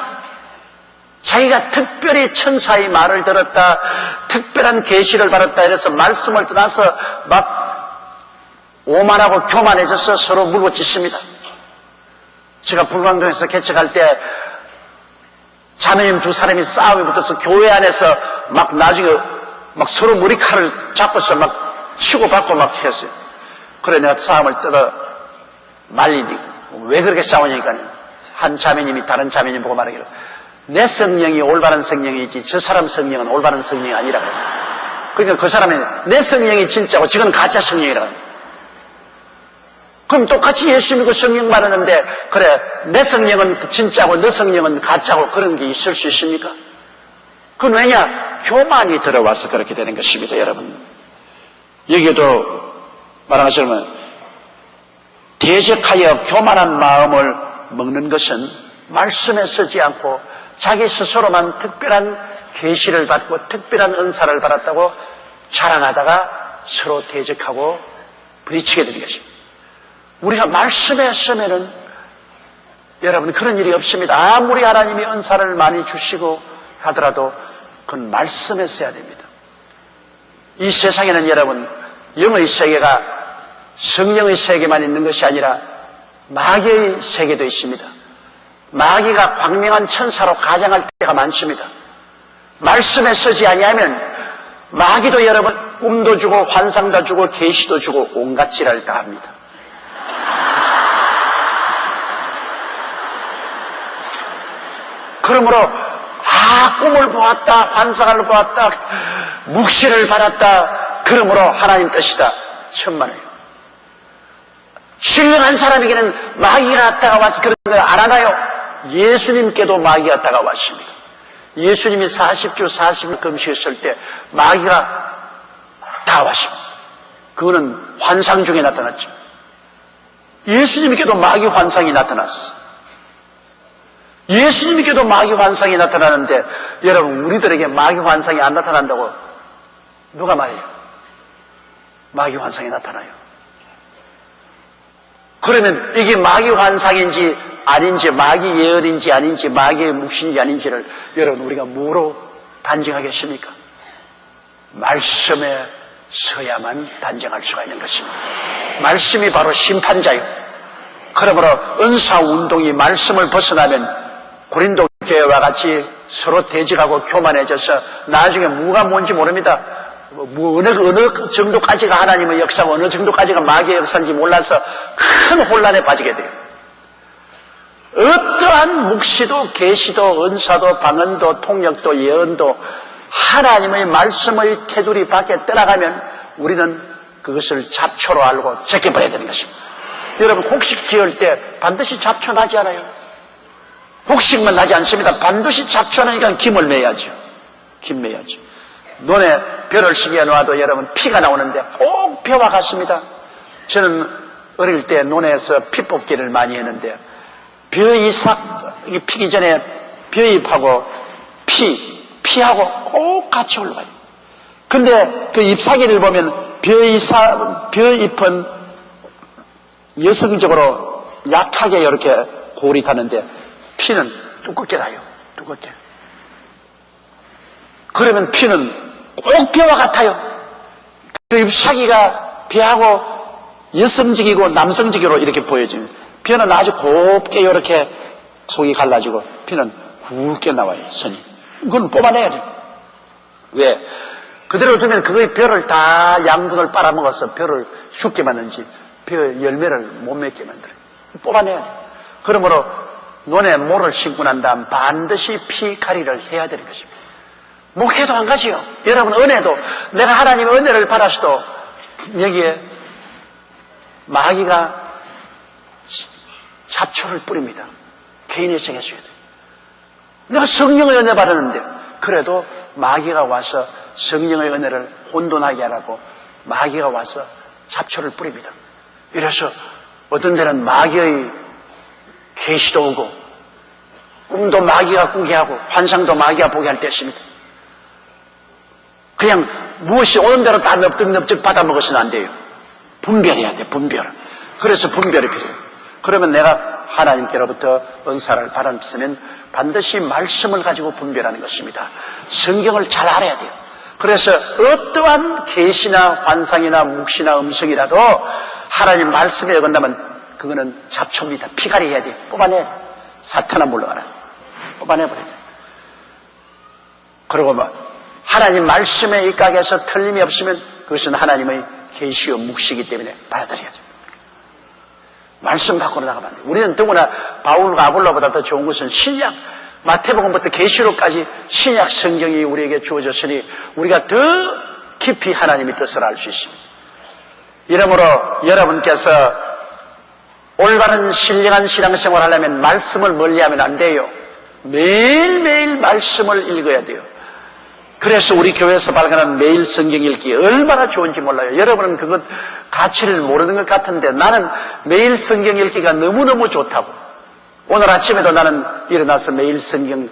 자기가 특별히 천사의 말을 들었다, 특별한 계시를 받았다 이래서 말씀을 떠나서 막 오만하고 교만해져서 서로 물고짓습니다. 제가 불광동에서 개척할 때 자매님 두 사람이 싸움이 붙어서 교회 안에서 막 나중에 막 서로 머리칼을 잡고서 막 치고받고 막 했어요. 그래 내가 싸움을 뜯어 말리니 왜 그렇게 싸우니까 한 자매님이 다른 자매님 보고 말하기를 내 성령이 올바른 성령이지 저 사람 성령은 올바른 성령이 아니라고. 그러니까 그 사람이 내 성령이 진짜고 지금은 가짜 성령이라고. 그럼 똑같이 예수 믿고 성령 말하는데 그래 내 성령은 진짜고 너 성령은 가짜고 그런 게 있을 수 있습니까? 그건 왜냐? 교만이 들어와서 그렇게 되는 것입니다. 여러분 여기에도 말하자면 대적하여 교만한 마음을 먹는 것은 말씀에 서지 않고 자기 스스로만 특별한 계시를 받고 특별한 은사를 받았다고 자랑하다가 서로 대적하고 부딪히게 되는 것입니다. 우리가 말씀에 서면은 여러분 그런 일이 없습니다. 아무리 하나님이 은사를 많이 주시고 하더라도 그건 말씀에 써야 됩니다. 이 세상에는 여러분 영의 세계가 성령의 세계만 있는 것이 아니라 마귀의 세계도 있습니다. 마귀가 광명한 천사로 가장할 때가 많습니다. 말씀에 서지 아니하면 마귀도 여러분 꿈도 주고 환상도 주고 계시도 주고 온갖 지랄을 다 합니다. 그러므로 꿈을 보았다, 환상을 보았다, 묵시를 받았다, 그러므로 하나님 뜻이다. 천만에요. 신령한 사람에게는 마귀가 다가와서 그런 걸 안 하나요? 예수님께도 마귀가 다가왔습니다. 예수님이 40주 40일 금식했을 때 마귀가 다가왔습니다. 그거는 환상 중에 나타났죠. 예수님께도 마귀 환상이 나타났어. 예수님께도 마귀 환상이 나타나는데 여러분 우리들에게 마귀 환상이 안 나타난다고 누가 말해요? 마귀 환상이 나타나요. 그러면 이게 마귀 환상인지 아닌지 마귀 예언인지 아닌지 마귀의 묵신인지 아닌지를 여러분 우리가 뭐로 단정하겠습니까? 말씀에 서야만 단정할 수가 있는 것입니다. 말씀이 바로 심판자요. 그러므로 은사운동이 말씀을 벗어나면 고린도 교회와 같이 서로 대적하고 교만해져서 나중에 뭐가 뭔지 모릅니다. 어느 정도까지가 하나님의 역사고 어느 정도까지가 마귀의 역사인지 몰라서 큰 혼란에 빠지게 돼요. 어떠한 묵시도 계시도 은사도 방언도 통역도 예언도 하나님의 말씀의 테두리 밖에 떠나가면 우리는 그것을 잡초로 알고 제껴버려야 되는 것입니다. 여러분 곡식 지을 때 반드시 잡초 나지 않아요? 곡식만 나지 않습니다. 반드시 잡초 나니까 김을 매야죠. 김 매야죠. 논에 벼를 시기에 놓아도 여러분 피가 나오는데 꼭 벼와 같습니다. 저는 어릴 때 논에서 피 뽑기를 많이 했는데 벼이삭 피기 전에 벼잎하고 피하고 꼭 같이 올라가요. 근데 그 잎사귀를 보면 벼잎은 여성적으로 약하게 이렇게 골이 가는데 피는 두껍게 나요. 두껍게. 그러면 피는 꼭 벼와 같아요. 그 잎사귀가 벼하고 여성적이고 남성적으로 이렇게 보여집니다. 벼는 아주 곱게 이렇게 속이 갈라지고 피는 굵게 나와요. 선이. 그건 뽑아내야 돼요. 왜? 그대로 두면 그의 벼를 다 양분을 빨아먹어서 벼를 죽게 만든지 벼 열매를 못 맺게 만들어요. 뽑아내야 돼요. 그러므로 논에 모를 심고 난 다음 반드시 피가리를 해야 되는 것입니다. 목회도 한 가지요. 여러분 은혜도 내가 하나님의 은혜를 받았어도 여기에 마귀가 잡초를 뿌립니다. 개인의 생에 써야 돼요. 내가 성령의 은혜 받았는데 그래도 마귀가 와서 성령의 은혜를 혼돈하게 하라고 마귀가 와서 잡초를 뿌립니다. 이래서 어떤 데는 마귀의 계시도 오고 꿈도 마귀가 꾸게 하고 환상도 마귀가 보게 할 때 있습니다. 그냥 무엇이 오는 대로 다 넙죽넙죽 받아먹어서는 안 돼요. 분별해야 돼. 분별. 그래서 분별이 필요해요. 그러면 내가 하나님께로부터 은사를 받았으면 반드시 말씀을 가지고 분별하는 것입니다. 성경을 잘 알아야 돼요. 그래서 어떠한 계시나 환상이나 묵시나 음성이라도 하나님 말씀에 어긋나면 그거는 잡초입니다. 피가리 해야 돼요. 뽑아내야 돼요. 사탄아 물러가라. 뽑아내버려야 돼요. 그리고 하나님 말씀에 입각해서 틀림이 없으면 그것은 하나님의 계시요 묵시이기 때문에 받아들여야 돼요. 말씀 밖으로 나가면 안 돼요. 우리는 더구나 바울과 아볼로보다 더 좋은 것은 신약, 마태복음부터 계시록까지 신약 성경이 우리에게 주어졌으니 우리가 더 깊이 하나님의 뜻을 알 수 있습니다. 이러므로 여러분께서 올바른 신령한 신앙생활을 하려면 말씀을 멀리하면 안 돼요. 매일매일 말씀을 읽어야 돼요. 그래서 우리 교회에서 발간한 매일 성경 읽기 얼마나 좋은지 몰라요. 여러분은 그것 가치를 모르는 것 같은데 나는 매일 성경 읽기가 너무너무 좋다고. 오늘 아침에도 나는 일어나서 매일 성경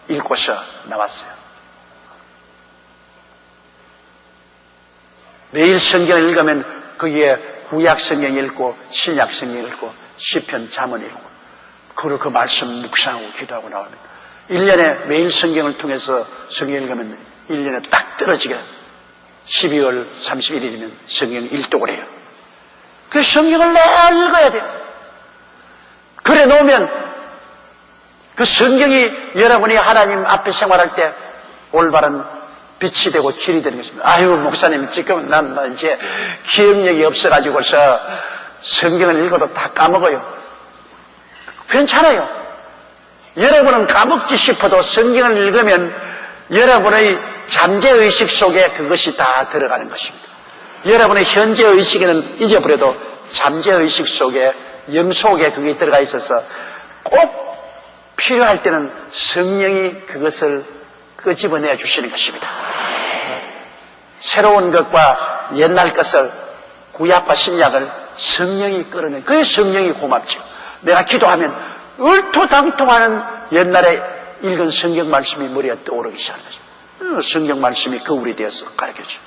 읽고서 나왔어요. 매일 성경을 읽으면 거기에 구약 성경 읽고 신약 성경 읽고 시편 잠언 읽고 그리고 그 말씀 묵상하고 기도하고 나오면 1년에 매일 성경을 통해서 성경 읽으면 1년에 딱 떨어지게 12월 31일이면 성경 일독을 해요. 그 성경을 매일 읽어야 돼요. 그래 놓으면 그 성경이 여러분이 하나님 앞에 생활할 때 올바른 빛이 되고 길이 되는 것입니다. 아유 목사님 지금 난 이제 기억력이 없어가지고서 성경을 읽어도 다 까먹어요. 괜찮아요. 여러분은 까먹지 싶어도 성경을 읽으면 여러분의 잠재의식 속에 그것이 다 들어가는 것입니다. 여러분의 현재의식에는 잊어버려도 잠재의식 속에 영속에 그게 들어가 있어서 꼭 필요할 때는 성령이 그것을 끄집어내 주시는 것입니다. 새로운 것과 옛날 것을 구약과 신약을 성령이 끌어내. 그게 성령이 고맙죠. 내가 기도하면 얼토당통하는 옛날에 읽은 성경 말씀이 머리에 떠오르기 시작하는 것입니다. 성경 말씀이 거울이 되어서 가르쳐줘요.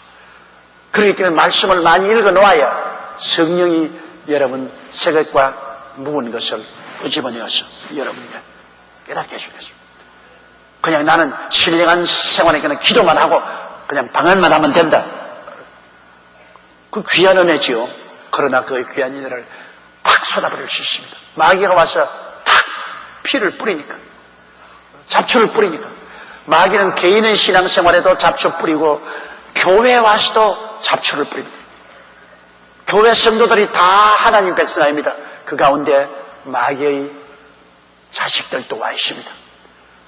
그렇기 때문에 말씀을 많이 읽어 놓아야 성령이 여러분 생각과 묵은 것을 끄집어내어서 여러분에게 깨닫게 해주겠습니다. 그냥 나는 신령한 생활에 그냥 기도만 하고 그냥 방언만 하면 된다. 그 귀한 은혜지요. 그러나 그 귀한 은혜를 탁 쏟아버릴 수 있습니다. 마귀가 와서 탁 피를 뿌리니까, 잡초를 뿌리니까. 마귀는 개인의 신앙생활에도 잡초 뿌리고 교회에 와서도 잡초를 뿌립니다. 교회 성도들이 다 하나님 백성 아닙니다. 그 가운데 마귀의 자식들도 와 있습니다.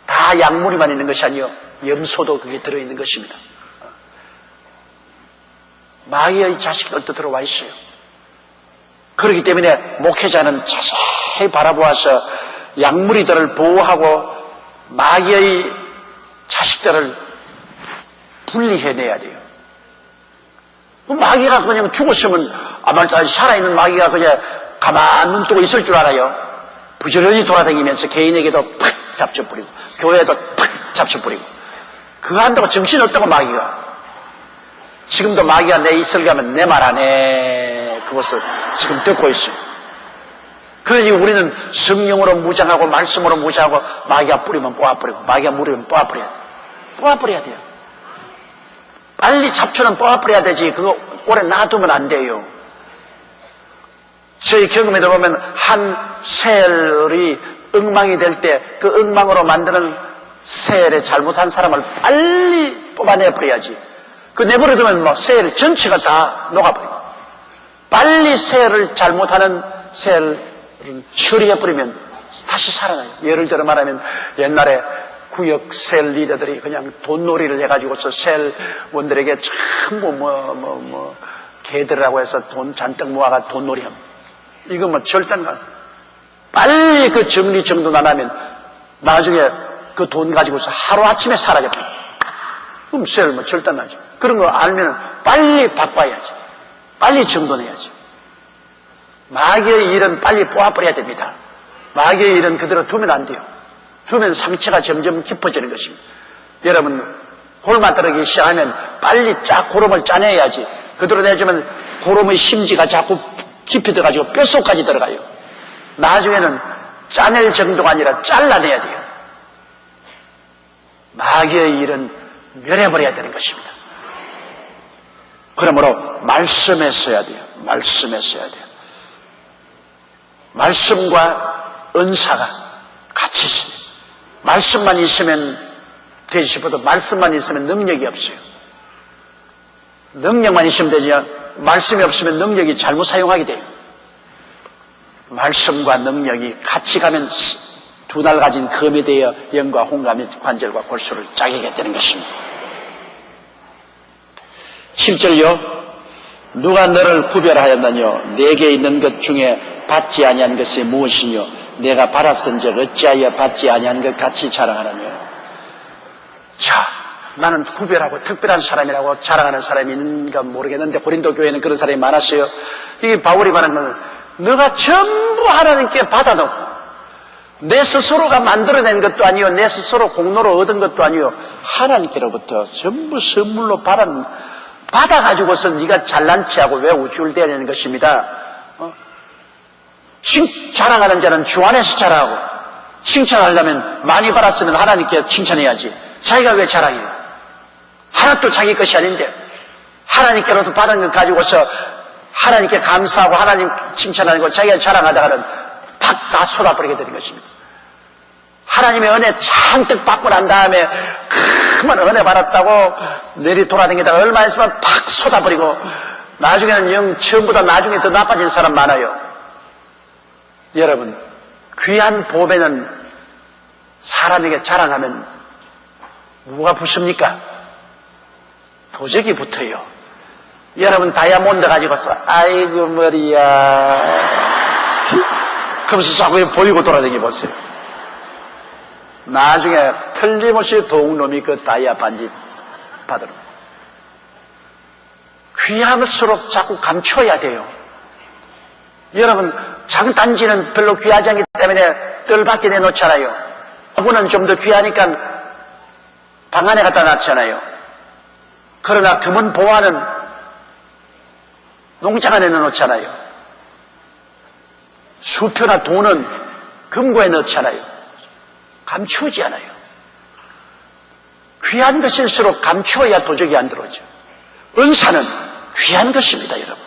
다 약물이만 있는 것이 아니요, 염소도 그게 들어있는 것입니다. 마귀의 자식들도 들어와 있어요. 그렇기 때문에 목회자는 자세히 바라보아서 약물이들을 보호하고 마귀의 자식들을 분리해내야 돼요. 마귀가 그냥 죽었으면 아마 살아있는 마귀가 그냥 가만 눈 뜨고 있을 줄 알아요. 부지런히 돌아다니면서 개인에게도 팍 잡초 뿌리고 교회에도 팍 잡초 뿌리고 그거 한다고 정신 없다고 마귀가. 지금도 마귀가 내 있을 가면 내 말 안 해. 그것을 지금 듣고 있어요. 그러니 우리는 성령으로 무장하고 말씀으로 무장하고 마귀가 뿌리면 뽑아뿌리고 마귀가 물으면 뽑아뿌려야 돼요. 뽑아뿌려야 돼요. 빨리 잡초는 뽑아뿌려야 되지. 그거 오래 놔두면 안 돼요. 저희 경험에 보면 한 셀이 엉망이 될 때 그 엉망으로 만드는 셀에 잘못한 사람을 빨리 뽑아내버려야지. 그 내버려두면 뭐 셀 전체가 다 녹아버려요. 빨리 셀을 잘못하는 셀을 처리해버리면 다시 살아나요. 예를 들어 말하면 옛날에 구역 셀 리더들이 그냥 돈놀이를 해가지고서 셀원들에게 전부 개들이라고 해서 돈 잔뜩 모아가 돈놀이 합니다. 이거 뭐 절단가. 빨리 그 정리정돈 안 하면 나중에 그 돈 가지고서 하루아침에 사라져버려요. 그럼 셀 뭐 절단나죠. 그런 거 알면 빨리 바꿔야지. 빨리 정돈해야지. 마귀의 일은 빨리 뽑아버려야 됩니다. 마귀의 일은 그대로 두면 안 돼요. 두면 상처가 점점 깊어지는 것입니다. 여러분 홀만 들어가기 시작하면 빨리 고름을 짜내야지. 그대로 내주면 고름의 심지가 자꾸 깊이 들어가지고 뼛속까지 들어가요. 나중에는 짜낼 정도가 아니라 잘라내야 돼요. 마귀의 일은 멸해버려야 되는 것입니다. 그러므로 말씀에 써야 돼요. 말씀에 써야 돼요. 말씀과 은사가 같이 있습니다. 말씀만 있으면 되지 싶어도 말씀만 있으면 능력이 없어요. 능력만 있으면 되죠. 말씀이 없으면 능력이 잘못 사용하게 돼요. 말씀과 능력이 같이 가면 두 날 가진 검에 대여 영과 홍과 및 관절과 골수를 짜게 되는 것입니다. 7절요. 누가 너를 구별하였느뇨? 내게 있는 것 중에 받지 아니한 것이 무엇이뇨? 내가 받았은즉 어찌하여 받지 아니한 것 같이 자랑하느뇨? 자, 나는 구별하고 특별한 사람이라고 자랑하는 사람이 있는가 모르겠는데 고린도 교회는 그런 사람이 많았어요. 이게 바울이 말하는 건 너가 전부 하나님께 받아놓고 내 스스로가 만들어낸 것도 아니요, 내 스스로 공로로 얻은 것도 아니요, 하나님께로부터 전부 선물로 받아가지고서 네가 잘난 체하고 왜 우쭐대야 되는 것입니다. 자랑하는 자는 주 안에서 자랑하고, 칭찬하려면 많이 받았으면 하나님께 칭찬해야지. 자기가 왜 자랑해요? 하나도 자기 것이 아닌데 하나님께로부터 받은 것 가지고서 하나님께 감사하고 하나님 칭찬하고 자기가 자랑하다가는 다 쏟아버리게 되는 것입니다. 하나님의 은혜 잔뜩 받고 난 다음에 큰 은혜 받았다고 내리 돌아다니다가 얼마 있으면 팍 쏟아버리고 나중에는 영 처음보다 나중에 더 나빠진 사람 많아요. 여러분, 귀한 보배는 사람에게 자랑하면 뭐가 붙습니까? 도적이 붙어요. 여러분 다이아몬드 가지고서 아이고 머리야 그러면서 자꾸 보이고 돌아다니 보세요. 나중에 틀림없이 도둑놈이 그 다이아 반지 받으러. 귀할수록 자꾸 감춰야 돼요. 여러분 장단지는 별로 귀하지 않기 때문에 뜰밖에 내놓잖아요. 화분은 좀 더 귀하니까 방 안에 갖다 놨잖아요. 그러나 금은 보화는 농장 안에 넣어놓잖아요. 수표나 돈은 금고에 넣잖아요. 감추지 않아요. 귀한 것일수록 감추어야 도적이 안 들어오죠. 은사는 귀한 것입니다, 여러분.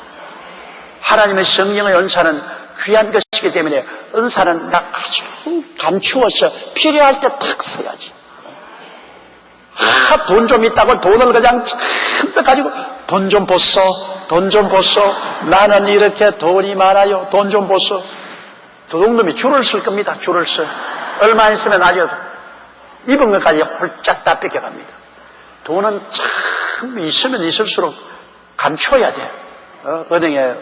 하나님의 성령의 은사는 귀한 것이기 때문에 은사는 아주 감추어서 필요할 때 탁 써야지. 돈 좀 있다고 돈을 그냥 잔뜩 가지고 돈 좀 보소, 돈 좀 보소, 나는 이렇게 돈이 많아요, 돈 좀 보소. 도둑놈이 줄을 쓸 겁니다. 줄을 써. 얼마 있으면 아주 입은 것까지 홀짝 다 뺏겨갑니다. 돈은 참 있으면 있을수록 감춰야 돼. 은행에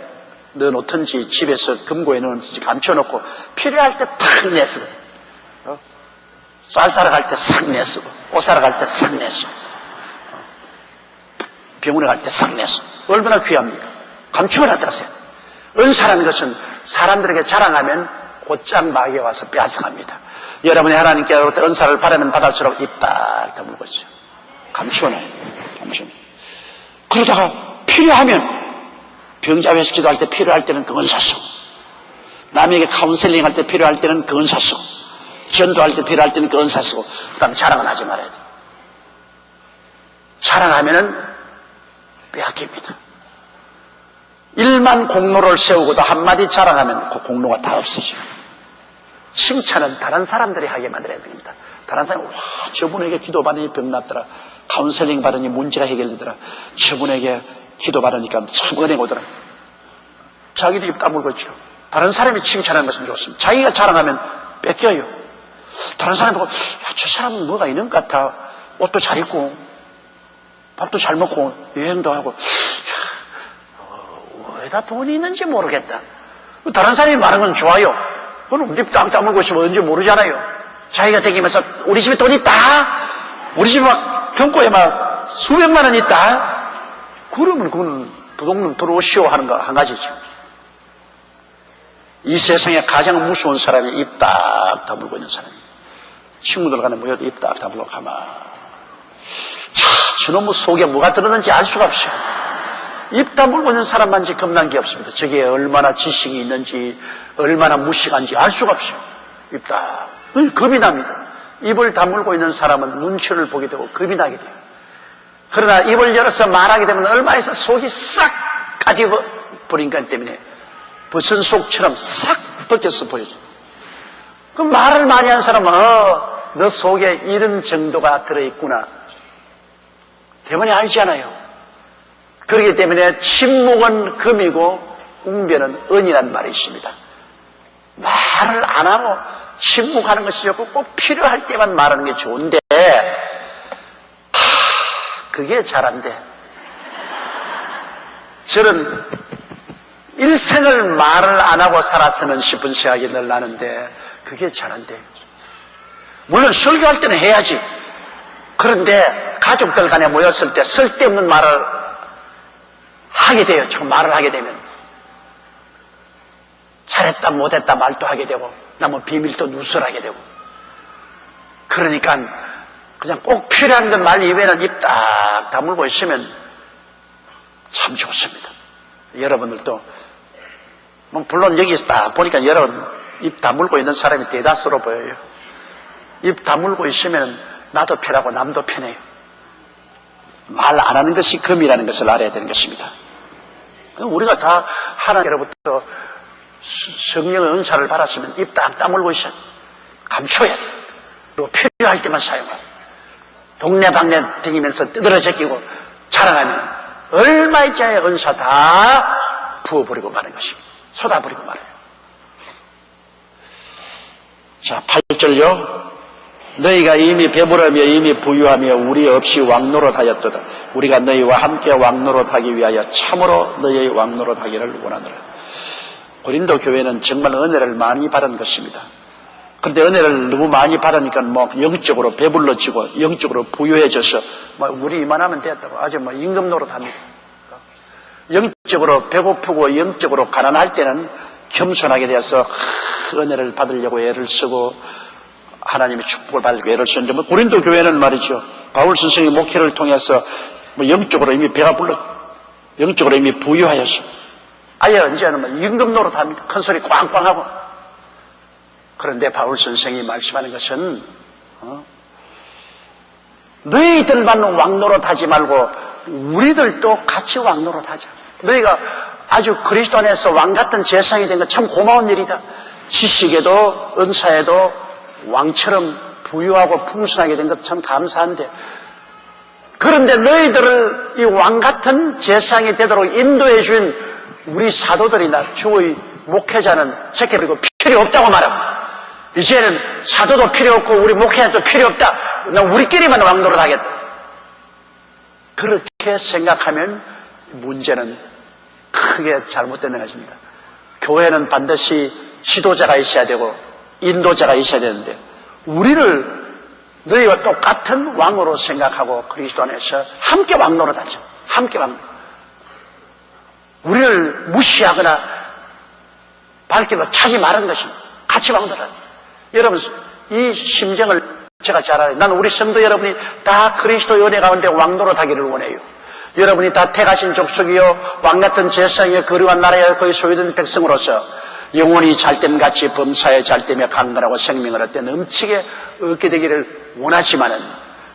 넣어놓든지 집에서 금고에 넣어놓든지 감춰놓고 필요할 때 탁 내쓰고, 쌀 사러 갈 때 싹 내쓰고, 옷 사러 갈 때 싹 내쓰고, 병원에 갈 때 싹 내쓰고. 얼마나 귀합니까? 감추어놨다세요. 은사라는 것은 사람들에게 자랑하면 곧장 마귀에 와서 빼앗아갑니다. 여러분이 하나님께 은사를 바라면 받을수록 입 딱 다물고 있어요. 감추어놔요. 감추어놔요. 그러다가 필요하면 병자회식 기도할 때 필요할 때는 그 은사 쓰고, 남에게 카운셀링 할 때 필요할 때는 그 은사 쓰고, 전도할 때 필요할 때는 그 은사 쓰고, 그 다음 자랑은 하지 말아야 돼요. 자랑하면은 빼앗깁니다. 1만 공로를 세우고도 한마디 자랑하면 그 공로가 다 없어져요. 칭찬은 다른 사람들이 하게 만들어야 됩니다. 다른 사람이, 와, 저분에게 기도받으니 병 났더라. 카운셀링 받으니 문제가 해결되더라. 저분에게 기도받으니까 참 은혜 오더라. 자기도 입 다물고 있죠. 다른 사람이 칭찬하는 것은 좋습니다. 자기가 자랑하면 뺏겨요. 다른 사람이 보고, 야, 저 사람은 뭐가 있는 것 같아. 옷도 잘 입고, 밥도 잘 먹고, 여행도 하고, 왜다 돈이 있는지 모르겠다. 다른 사람이 말하는 건 좋아요. 그건 입 딱 다물고 있으면 어딘지 모르잖아요. 자기가 댕기면서 우리 집에 돈 있다. 우리 집에 막 경고에 막 수백만 원 있다. 그러면 그거는 도둑놈 들어오시오 하는 거 한 가지죠. 이 세상에 가장 무서운 사람이 입 딱 다물고 있는 사람이에요. 친구들 간에 모여도 입 딱 다물고 가만. 자, 저놈의 속에 뭐가 들었는지 알 수가 없어요. 입 다물고 있는 사람만지 겁난 게 없습니다. 저게 얼마나 지식이 있는지, 얼마나 무식한지 알 수가 없어요. 입 딱. 겁이 납니다. 입을 다물고 있는 사람은 눈치를 보게 되고 겁이 나게 돼요. 그러나 입을 열어서 말하게 되면 얼마에서 속이 싹 까지고 버린 것 때문에 벗은 속처럼 싹 벗겨서 보여줘요. 그 말을 많이 하는 사람은 너 속에 이런 정도가 들어있구나. 대번에 알잖아요. 그렇기 때문에 침묵은 금이고 웅변은 은이란 말이 있습니다. 말을 안 하고 침묵하는 것이 좋고 꼭 필요할 때만 말하는 게 좋은데 그게 잘한데 저는 일생을 말을 안 하고 살았으면 싶은 생각이 늘 나는데 그게 잘한데 물론 설교할 때는 해야지. 그런데 가족들 간에 모였을 때 쓸데없는 말을 하게 돼요. 저 말을 하게 되면 잘했다 못했다 말도 하게 되고 남은 비밀도 누설하게 되고 그러니까 그냥 꼭 필요한 것 말 이외에는 입 딱 다물고 있으면 참 좋습니다. 여러분들도 물론 여기서 딱 보니까 여러분 입 다물고 있는 사람이 대다수로 보여요. 입 다물고 있으면 나도 편하고 남도 편해요. 말 안 하는 것이 금이라는 것을 알아야 되는 것입니다. 우리가 다 하나님으로부터 성령의 은사를 받았으면 입 딱 다물고 있어요. 감춰야 돼요. 그리고 필요할 때만 사용하고 동네방네 다니면서 뜯어져 제끼고 자랑하면 얼마짜리 은사 다 부어버리고 마는 것입니다. 쏟아버리고 말아요. 자, 8절요. 너희가 이미 배부르며 이미 부유하며 우리 없이 왕노릇하였도다. 우리가 너희와 함께 왕노릇하기 위하여 참으로 너희의 왕노릇하기를 원하노라. 고린도 교회는 정말 은혜를 많이 받은 것입니다. 그런데 은혜를 너무 많이 받으니까 영적으로 배불러지고 영적으로 부유해져서 우리 이만하면 됐다고 아주 임금 노릇합니다. 영적으로 배고프고 영적으로 가난할 때는 겸손하게 돼서 은혜를 받으려고 애를 쓰고 하나님의 축복을 받으려고 애를 쓰는데 고린도 교회는 말이죠. 바울 선생의 목회를 통해서 영적으로 이미 배가 불러 영적으로 이미 부유하였어. 아예 이제는 임금 노릇합니다. 큰 소리 꽝꽝하고. 그런데 바울 선생이 말씀하는 것은 너희들만 왕노릇하지 말고 우리들도 같이 왕노릇하자. 너희가 아주 그리스도 안에서 왕같은 재상이 된 건 참 고마운 일이다. 지식에도 은사에도 왕처럼 부유하고 풍성하게 된 것 참 감사한데, 그런데 너희들을 이 왕같은 재상이 되도록 인도해 준 우리 사도들이나 주의 목회자는 제껴버리고 필요 없다고 말하고, 이제는 사도도 필요 없고 우리 목회자도 필요 없다. 난 우리끼리만 왕노릇 하겠다. 그렇게 생각하면 문제는 크게 잘못된 것입니다. 교회는 반드시 지도자가 있어야 되고 인도자가 있어야 되는데, 우리를 너희와 똑같은 왕으로 생각하고 그리스도 안에서 함께 왕노릇하자. 함께 왕노릇. 우리를 무시하거나 발길로 차지 말은 것입니다. 같이 왕노릇하자. 여러분, 이 심정을 제가 잘 알아요. 나는 우리 성도 여러분이 다 그리스도 은혜 가운데 왕노릇하기를 원해요. 여러분이 다 택하신 족속이요 왕같은 제사장이요 거룩한 나라여 거의 소유된 백성으로서 영원히 잘됨같이 범사에 잘되며 강건하고 생명을 얻되 넘치게 얻게 되기를 원하지만은,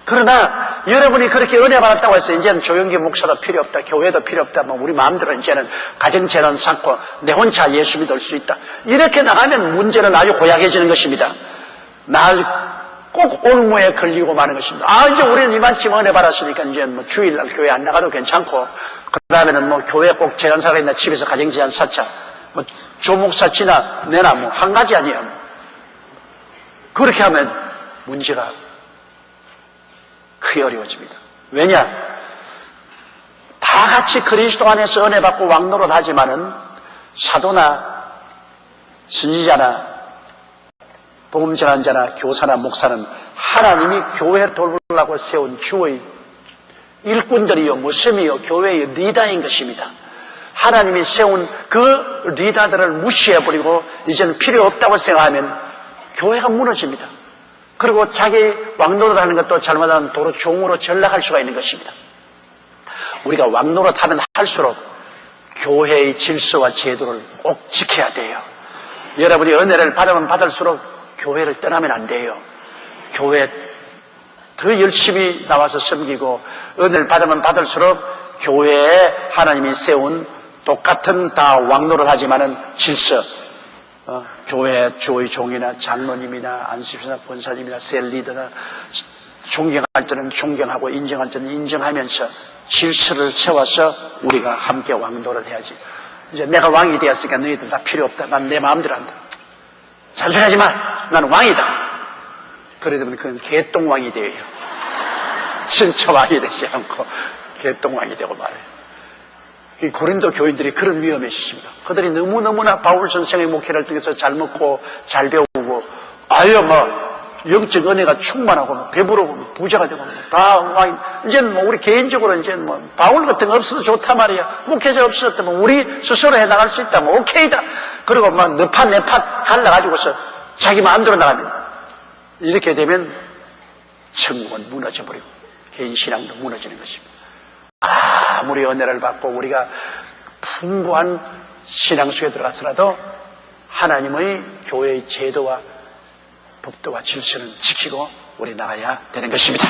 그러나 여러분이 그렇게 은혜 받았다고 해서 이제는 조영기 목사도 필요 없다, 교회도 필요 없다, 뭐 우리 마음대로 이제는 가정재단 쌓고 내 혼자 예수 믿을 수 있다, 이렇게 나가면 문제는 아주 고약해지는 것입니다. 꼭 올무에 걸리고 마는 것입니다. 이제 우리는 이만큼 은혜 받았으니까 이제 뭐 주일날 교회 안 나가도 괜찮고, 그 다음에는 뭐 교회 꼭 재단사가 있나 집에서 가정재단 쌓자, 뭐 조목사 지나 내나 뭐 한 가지 아니에요. 그렇게 하면 문제가 크게 어려워집니다. 왜냐? 다 같이 그리스도 안에서 은혜 받고 왕노릇 하지만은 사도나 선지자나 복음 전환자나 교사나 목사는 하나님이 교회를 돌보려고 세운 주의 일꾼들이요 모섬이요 교회의 리더인 것입니다. 하나님이 세운 그 리더들을 무시해버리고 이제는 필요 없다고 생각하면 교회가 무너집니다. 그리고 자기 왕노릇하는 것도 잘못하면 도로 종으로 전락할 수가 있는 것입니다. 우리가 왕노릇하면 할수록 교회의 질서와 제도를 꼭 지켜야 돼요. 여러분이 은혜를 받으면 받을수록 교회를 떠나면 안 돼요. 교회 더 열심히 나와서 섬기고, 은혜를 받으면 받을수록 교회에 하나님이 세운 똑같은 다 왕노릇하지만은 질서, 교회 주의 종이나 장로님이나 안수집사나 권사님이나 셀리더나 존경할 때는 존경하고 인정할 때는 인정하면서 질서를 세워서 우리가 함께 왕노릇 해야지. 이제 내가 왕이 되었으니까 너희들 다 필요 없다. 난 내 마음대로 한다. 산술하지 마. 나는 왕이다. 그러다 보면 그건 개똥왕이 되어요. 진짜 왕이 되지 않고 개똥왕이 되고 말해요. 이 고린도 교인들이 그런 위험에 있습니다. 그들이 너무너무나 바울 선생의 목회를 통해서 잘 먹고 잘 배우고 영적 은혜가 충만하고 배부르고 부자가 되고 다 왕. 이제는 뭐 우리 개인적으로 이제는 뭐 바울 같은 거 없어도 좋다 말이야. 목회자 없었다면 우리 스스로 해 나갈 수 있다. 뭐 오케이다. 그리고 막 너팟 내팟 갈라가지고서 자기 마음대로 나가면, 이렇게 되면 천국은 무너져버리고 개인 신앙도 무너지는 것입니다. 아무리 은혜를 받고 우리가 풍부한 신앙 속에 들어가서라도 하나님의 교회의 제도와 법도와 질서는 지키고 우리 나가야 되는 것입니다.